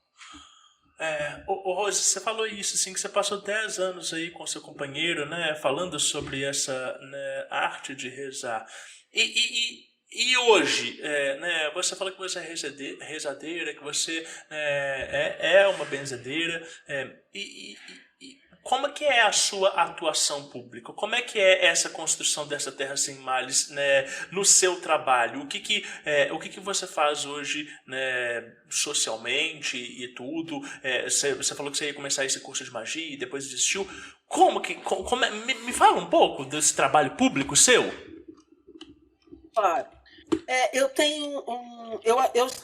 Rose, você falou isso, assim, que você passou 10 anos aí com seu companheiro, né, falando sobre essa, né, arte de rezar. E hoje, né, você fala que você é rezadeira, que você é uma benzedeira, e como é que é a sua atuação pública? Como é que é essa construção dessa Terra Sem Males, né, no seu trabalho? O que você faz hoje, né, socialmente e tudo? Você falou que você ia começar esse curso de magia e depois desistiu. Me fala um pouco desse trabalho público seu. Claro. Eu tenho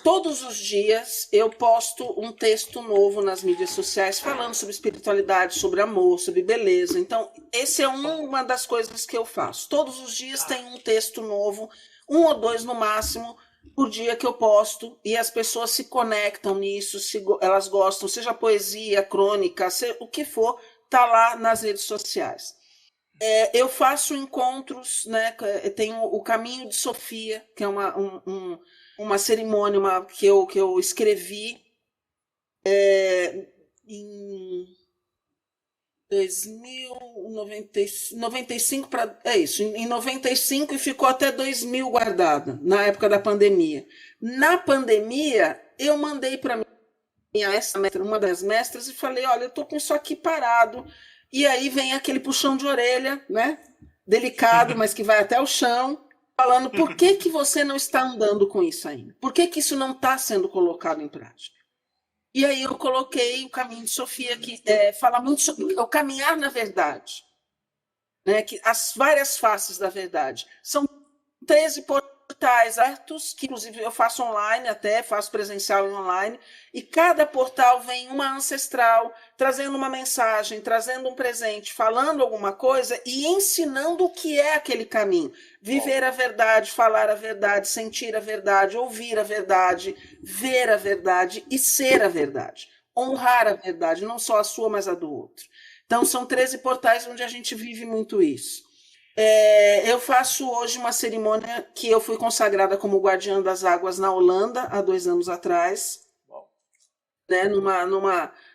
todos os dias eu posto um texto novo nas mídias sociais falando sobre espiritualidade, sobre amor, sobre beleza. Então, esse é uma das coisas que eu faço. Todos os dias tem um texto novo, 1 ou 2 no máximo, por dia que eu posto, e as pessoas se conectam nisso, elas gostam, seja poesia, crônica, o que for, tá lá nas redes sociais. Eu faço encontros, né? Tenho o Caminho de Sofia, que é uma cerimônia que eu escrevi em 95 em 95 e ficou até 2000 guardada, na época da pandemia. Na pandemia, eu mandei para uma das mestras e falei, olha, eu estou com isso aqui parado. E aí vem aquele puxão de orelha, né? Delicado, mas que vai até o chão, falando por que você não está andando com isso ainda? Por que isso não está sendo colocado em prática? E aí eu coloquei o Caminho de Sofia, que fala muito sobre o caminhar na verdade, né? Que as várias faces da verdade. São 13 portais abertos, que inclusive eu faço online até, faço presencial e online, e cada portal vem uma ancestral, trazendo uma mensagem, trazendo um presente, falando alguma coisa e ensinando o que é aquele caminho. Viver a verdade, falar a verdade, sentir a verdade, ouvir a verdade, ver a verdade e ser a verdade. Honrar a verdade, não só a sua, mas a do outro. Então, são 13 portais onde a gente vive muito isso. Eu faço hoje uma cerimônia que eu fui consagrada como guardiã das águas na Holanda, há 2 anos atrás, né,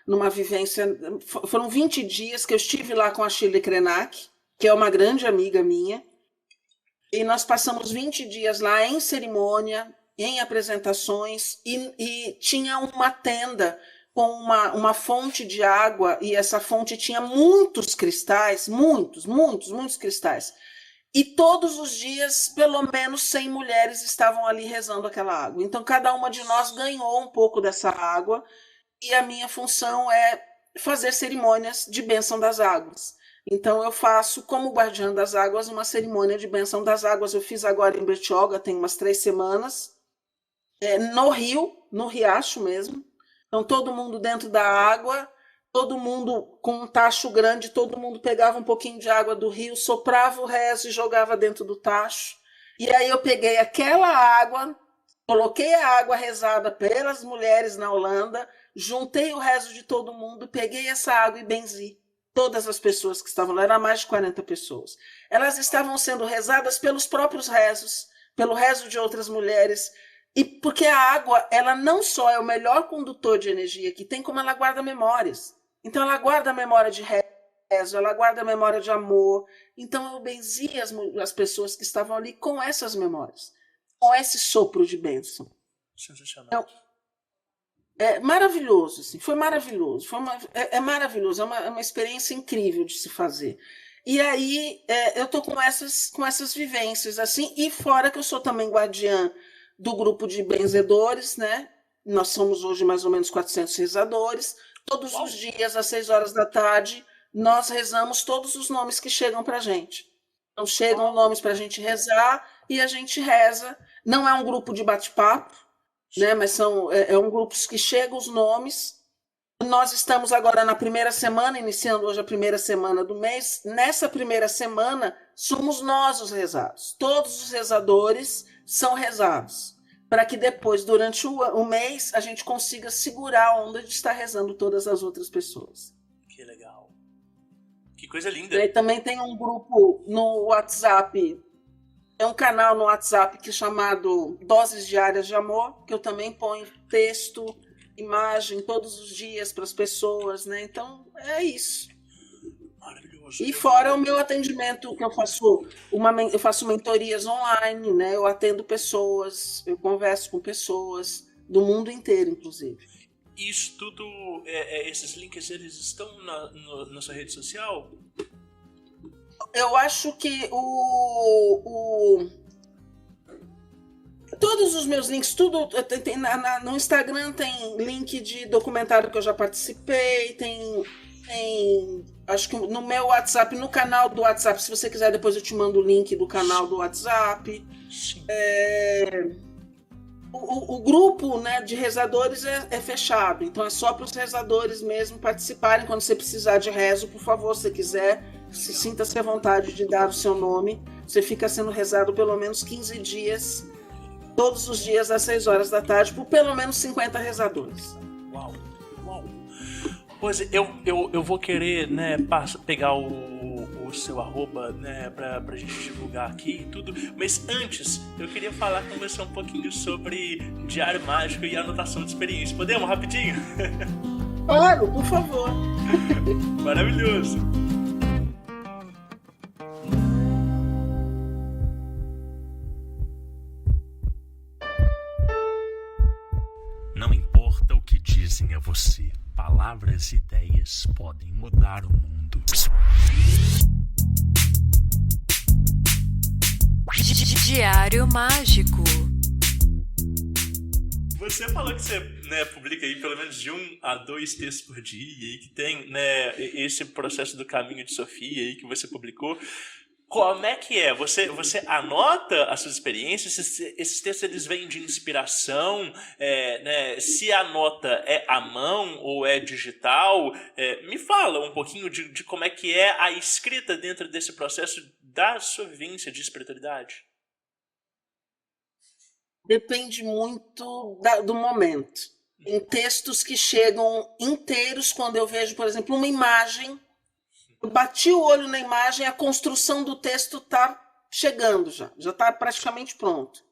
numa vivência. Foram 20 dias que eu estive lá com a Shirley Krenak, que é uma grande amiga minha, e nós passamos 20 dias lá em cerimônia, em apresentações, e tinha uma tenda com uma fonte de água, e essa fonte tinha muitos cristais, muitos cristais. E todos os dias, pelo menos 100 mulheres estavam ali rezando aquela água. Então, cada uma de nós ganhou um pouco dessa água, e a minha função é fazer cerimônias de bênção das águas. Então, eu faço, como guardiã das águas, uma cerimônia de bênção das águas. Eu fiz agora em Bertioga, tem umas 3 semanas, no rio, no riacho mesmo. Então, todo mundo dentro da água, todo mundo com um tacho grande, todo mundo pegava um pouquinho de água do rio, soprava o rezo e jogava dentro do tacho. E aí eu peguei aquela água, coloquei a água rezada pelas mulheres na Holanda, juntei o rezo de todo mundo, peguei essa água e benzi todas as pessoas que estavam lá, eram mais de 40 pessoas. Elas estavam sendo rezadas pelos próprios rezos, pelo rezo de outras mulheres, e porque a água, ela não só é o melhor condutor de energia que tem, como ela guarda memórias. Então, ela guarda a memória de rezo, ela guarda a memória de amor. Então, eu benzi as pessoas que estavam ali com essas memórias, com esse sopro de bênção. Sensacional. Então, é maravilhoso, assim, foi maravilhoso. É maravilhoso, é uma experiência incrível de se fazer. E aí, eu estou com essas vivências, assim, e fora que eu sou também guardiã do grupo de benzedores, né? Nós somos hoje mais ou menos 400 rezadores. Todos os dias, às 6 horas da tarde, nós rezamos todos os nomes que chegam para a gente. Então, chegam nomes para a gente rezar e a gente reza. Não é um grupo de bate-papo, né? Mas é um grupo que chegam os nomes. Nós estamos agora na primeira semana, iniciando hoje a primeira semana do mês. Nessa primeira semana, somos nós os rezados. Todos os rezadores são rezados, para que depois, durante o mês, a gente consiga segurar a onda de estar rezando todas as outras pessoas. Que legal. Que coisa linda. E também tem um grupo no WhatsApp, um canal no WhatsApp que é chamado Doses Diárias de Amor, que eu também ponho texto, imagem todos os dias para as pessoas, né? Então, é isso. Maravilhoso. E fora o meu atendimento, que eu faço mentorias online, né? Eu atendo pessoas, eu converso com pessoas do mundo inteiro, inclusive. Isso tudo, esses links, eles estão na sua rede social? Eu acho que todos os meus links, tudo no Instagram tem link de documentário que eu já participei, tem acho que no meu WhatsApp, no canal do WhatsApp, se você quiser, depois eu te mando o link do canal do WhatsApp. O grupo, né, de rezadores é fechado, então é só para os rezadores mesmo participarem. Quando você precisar de rezo, por favor, se quiser, sinta-se à vontade de dar o seu nome. Você fica sendo rezado pelo menos 15 dias, todos os dias às 6 horas da tarde, por pelo menos 50 rezadores. Uau. Pois eu vou querer, né, pegar o seu arroba, né, pra gente divulgar aqui e tudo, mas antes eu queria falar com você um pouquinho sobre Diário Mágico e anotação de experiência. Podemos, rapidinho? Claro, por favor. Maravilhoso. Não importa o que dizem a você, palavras e ideias podem mudar o mundo. Diário Mágico. Você falou que você, né, publica aí pelo menos de 1 a 2 textos por dia e que tem, né, esse processo do Caminho de Sofia aí que você publicou. Como é que é? Você anota as suas experiências? Esses textos, eles vêm de inspiração? Né? Se a nota é à mão ou é digital? Me fala um pouquinho de como é que é a escrita dentro desse processo da sua vivência de espiritualidade. Depende muito do momento. Em textos que chegam inteiros, quando eu vejo, por exemplo, uma imagem eu bati o olho na imagem, a construção do texto está chegando já está praticamente pronto.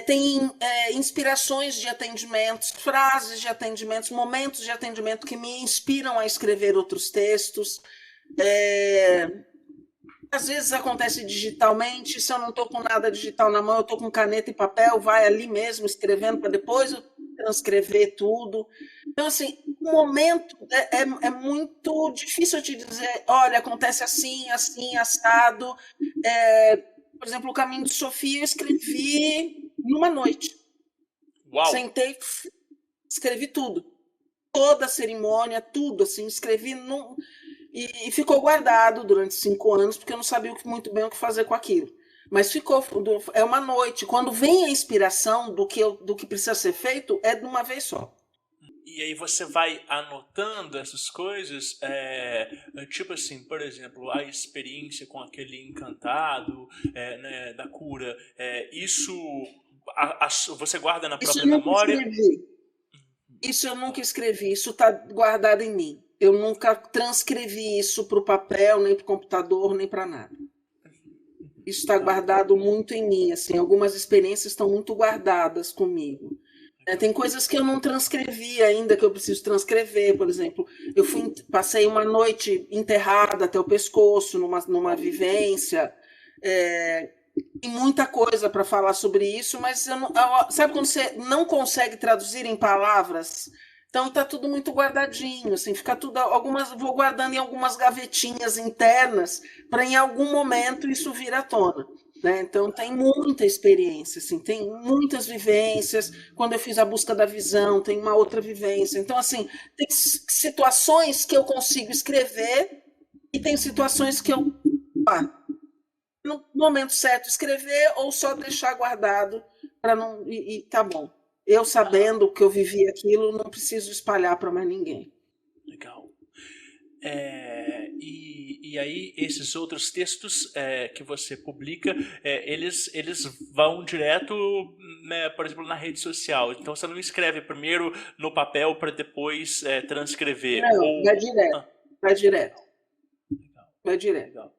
Tem inspirações de atendimentos, frases de atendimentos, momentos de atendimento que me inspiram a escrever outros textos. Às vezes acontece digitalmente, se eu não estou com nada digital na mão, eu estou com caneta e papel, vai ali mesmo escrevendo para depois eu transcrever tudo. Então, assim, o momento é muito difícil te dizer, olha, acontece assim, assim, assado. Por exemplo, O Caminho de Sofia eu escrevi numa noite. Uau! Sentei, escrevi tudo. Toda a cerimônia, tudo, assim, escrevi e ficou guardado durante 5 anos, porque eu não sabia muito bem o que fazer com aquilo. Mas ficou, é uma noite. Quando vem a inspiração do que precisa ser feito, é de uma vez só. E aí você vai anotando essas coisas, tipo assim, por exemplo, a experiência com aquele encantado, né, da cura, isso você guarda na própria memória? Isso eu nunca escrevi, isso está guardado em mim. Eu nunca transcrevi isso para o papel, nem para o computador, nem para nada. Isso está guardado muito em mim, assim, algumas experiências estão muito guardadas comigo. Tem coisas que eu não transcrevi ainda, que eu preciso transcrever, por exemplo. Eu passei uma noite enterrada até o pescoço, numa vivência. Tem muita coisa para falar sobre isso, mas sabe quando você não consegue traduzir em palavras? Então está tudo muito guardadinho, assim, fica tudo. Vou guardando em algumas gavetinhas internas para em algum momento isso vir à tona. Né? Então tem muita experiência, assim, tem muitas vivências. Quando eu fiz a busca da visão, tem uma outra vivência. Então, assim, tem situações que eu consigo escrever e tem situações que eu, no momento certo, escrever ou só deixar guardado para não. E tá bom. Eu sabendo que eu vivi aquilo, não preciso espalhar para mais ninguém. Legal. E aí, esses outros textos que você publica, eles vão direto, né, por exemplo, na rede social. Então, você não escreve primeiro no papel para depois transcrever. Não, vai direto. Vai direto. Legal. Vai direto. Legal.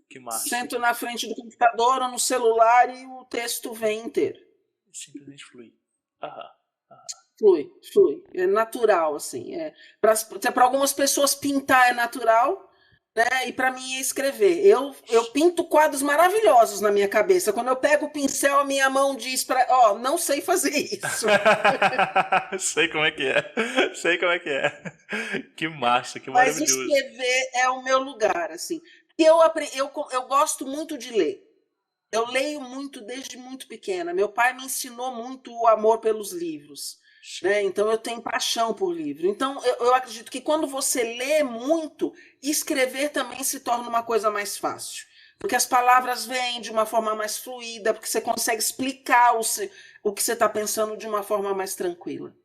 Que massa. Sento na frente do computador ou no celular e o texto vem inteiro. Simplesmente flui. Flui. É natural, assim. Para algumas pessoas pintar é natural, né? E para mim é escrever. Eu pinto quadros maravilhosos na minha cabeça. Quando eu pego o pincel, a minha mão diz não sei fazer isso. Sei como é que é. Sei como é que é. Que massa, que maravilhoso. Mas escrever é o meu lugar, assim. Eu gosto muito de ler. Eu leio muito desde muito pequena. Meu pai me ensinou muito o amor pelos livros. Né? Então, eu tenho paixão por livro. Então, eu acredito que quando você lê muito, escrever também se torna uma coisa mais fácil. Porque as palavras vêm de uma forma mais fluida, porque você consegue explicar o que você está pensando de uma forma mais tranquila.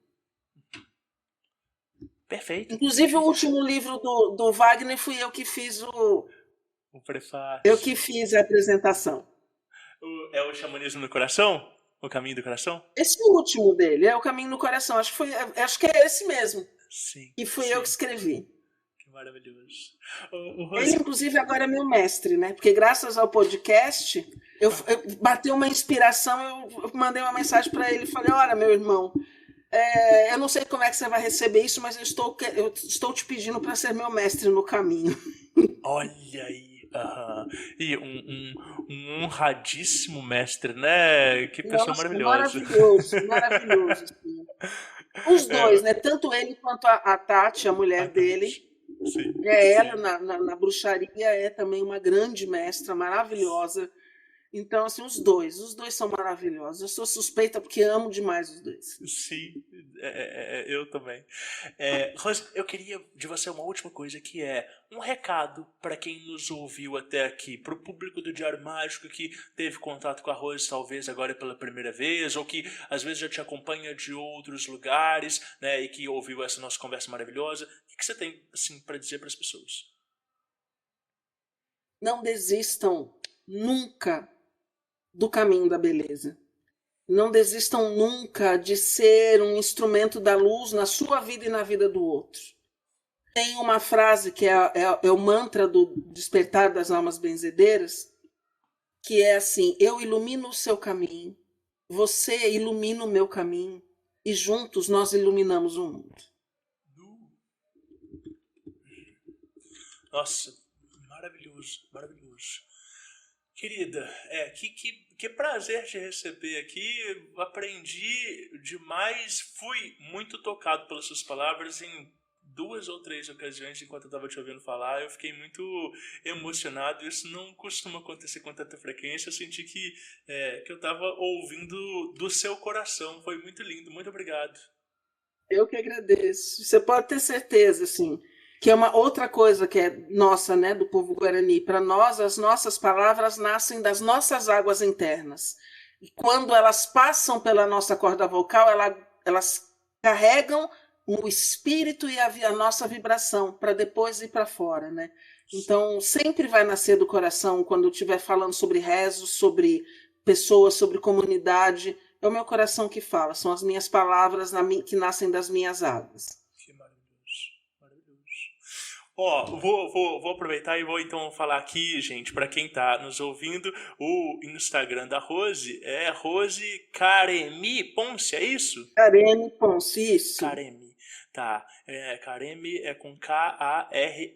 Perfeito. Inclusive, o último livro do Wagner fui eu que fiz o prefácio. Eu que fiz a apresentação. É o Xamanismo no Coração? O Caminho do Coração? Esse último dele, é o Caminho no Coração. Acho que é esse mesmo. Sim. E fui eu que escrevi. Que maravilhoso. Ele, inclusive, agora é meu mestre, né? Porque graças ao podcast, eu bateu uma inspiração, eu mandei uma mensagem para ele e falei, olha, meu irmão, eu não sei como é que você vai receber isso, mas eu estou te pedindo para ser meu mestre no caminho. Olha aí. E um honradíssimo mestre, né? Que pessoa maravilhosa. Maravilhoso. Sim. Os dois, né? Tanto ele quanto a Tati, a mulher dele. Sim. Ela na bruxaria é também uma grande mestra, maravilhosa. Então, assim, os dois são maravilhosos. Eu sou suspeita porque amo demais os dois. Sim, eu também. Rose, eu queria de você uma última coisa, que é um recado para quem nos ouviu até aqui, para o público do Diário Mágico que teve contato com a Rose talvez agora pela primeira vez, ou que às vezes já te acompanha de outros lugares, né, e que ouviu essa nossa conversa maravilhosa. O que você tem assim, para dizer para as pessoas? Não desistam nunca do caminho da beleza. Não desistam nunca de ser um instrumento da luz na sua vida e na vida do outro. Tem uma frase que é o mantra do Despertar das Almas Benzedeiras, que é assim: eu ilumino o seu caminho, você ilumina o meu caminho, e juntos nós iluminamos o mundo. Nossa, maravilhoso, maravilhoso. Querida, que prazer te receber aqui. Aprendi demais, fui muito tocado pelas suas palavras em 2 ou 3 ocasiões enquanto eu estava te ouvindo falar. Eu fiquei muito emocionado. Isso não costuma acontecer com tanta frequência. Eu senti que eu estava ouvindo do seu coração. Foi muito lindo. Muito obrigado. Eu que agradeço. Você pode ter certeza, assim, que é uma outra coisa que é nossa, né, do povo Guarani. Para nós, as nossas palavras nascem das nossas águas internas. E quando elas passam pela nossa corda vocal, elas carregam o espírito e a nossa vibração para depois ir para fora, né? Então, sempre vai nascer do coração quando eu estiver falando sobre rezos, sobre pessoas, sobre comunidade. É o meu coração que fala, são as minhas palavras que nascem das minhas águas. Vou aproveitar e vou então falar aqui, gente, para quem tá nos ouvindo, o Instagram da Rose é Rose Karemi Ponce, é isso? Karemi Ponce, isso. Karemi, tá. Karemi é com K-A-R-E-E-M-I,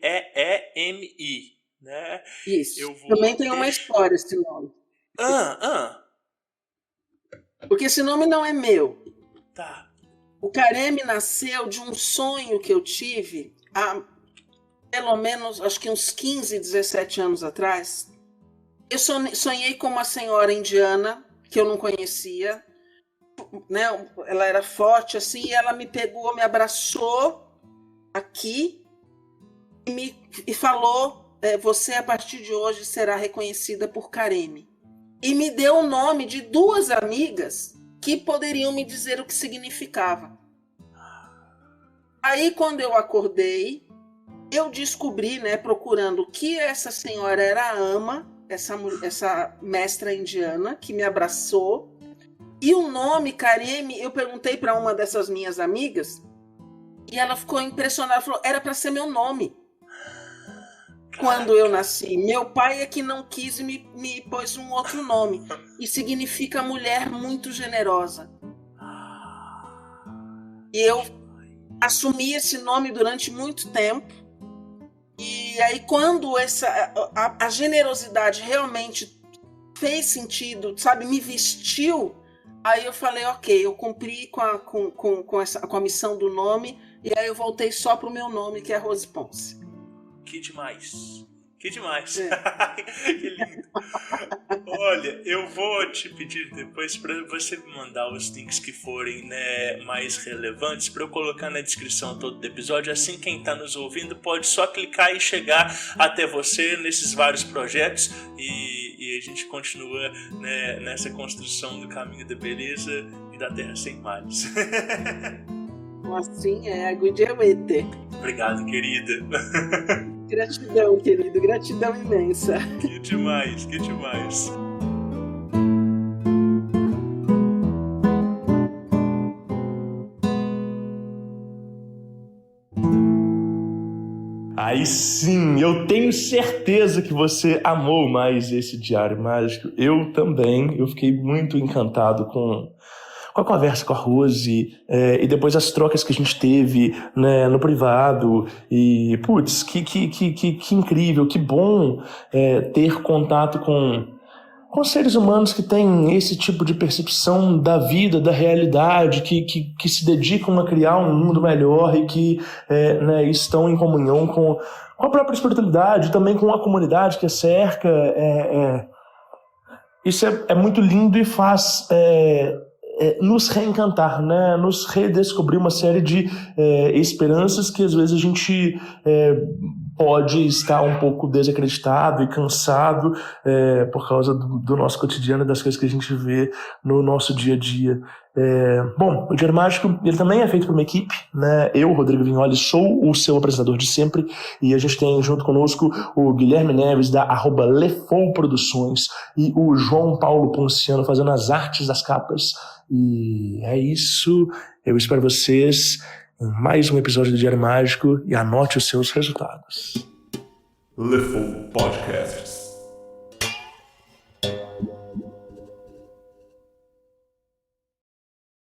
né? Isso. Também tem uma história esse nome. Porque esse nome não é meu. Tá. O Karemi nasceu de um sonho que eu tive há pelo menos, acho que uns 15, 17 anos atrás. Eu sonhei com uma senhora indiana que eu não conhecia, né? Ela era forte assim, e ela me pegou, me abraçou aqui e falou: você a partir de hoje será reconhecida por Karemi. E me deu o nome de 2 amigas que poderiam me dizer o que significava. Aí, quando eu acordei, eu descobri, né, procurando, que essa senhora era a Ama, essa mestra indiana que me abraçou. E o nome Karemi, eu perguntei para uma dessas minhas amigas e ela ficou impressionada, falou: era para ser meu nome. Quando eu nasci, meu pai é que não quis e me pôs um outro nome, e significa mulher muito generosa. E eu assumi esse nome durante muito tempo. E aí, quando a generosidade realmente fez sentido, sabe, me vestiu, aí eu falei: ok, eu cumpri com a missão do nome, e aí eu voltei só pro meu nome, que é Rose Ponce. Que demais. Que demais. Que lindo. Olha, eu vou te pedir depois para você me mandar os links que forem, né, mais relevantes, para eu colocar na descrição todo o episódio. Assim, quem está nos ouvindo pode só clicar e chegar até você nesses vários projetos, e a gente continua, né, nessa construção do caminho da beleza e da terra sem males. Assim é, Aguideuete. Obrigado, querida. Gratidão, querido, gratidão imensa. Que demais, que demais. Aí sim, eu tenho certeza que você amou mais esse Diário Mágico. Eu também, eu fiquei muito encantado com a conversa com a Rose, e depois as trocas que a gente teve, né, no privado. E, putz, que incrível, que bom ter contato com seres humanos que têm esse tipo de percepção da vida, da realidade, que se dedicam a criar um mundo melhor e que né, estão em comunhão com a própria espiritualidade, também com a comunidade que a cerca. Isso é muito lindo e faz nos reencantar, né? Nos redescobrir uma série de esperanças que às vezes a gente pode estar um pouco desacreditado e cansado por causa do nosso cotidiano e das coisas que a gente vê no nosso dia a dia. Bom, o Diário Mágico, ele também é feito por uma equipe, né? Eu, Rodrigo Vignoli, sou o seu apresentador de sempre, e a gente tem junto conosco o Guilherme Neves, da @Lefou Produções, e o João Paulo Ponciano fazendo as artes das capas. E é isso, eu espero vocês em mais um episódio do Diário Mágico e anote os seus resultados. Lifo Podcasts.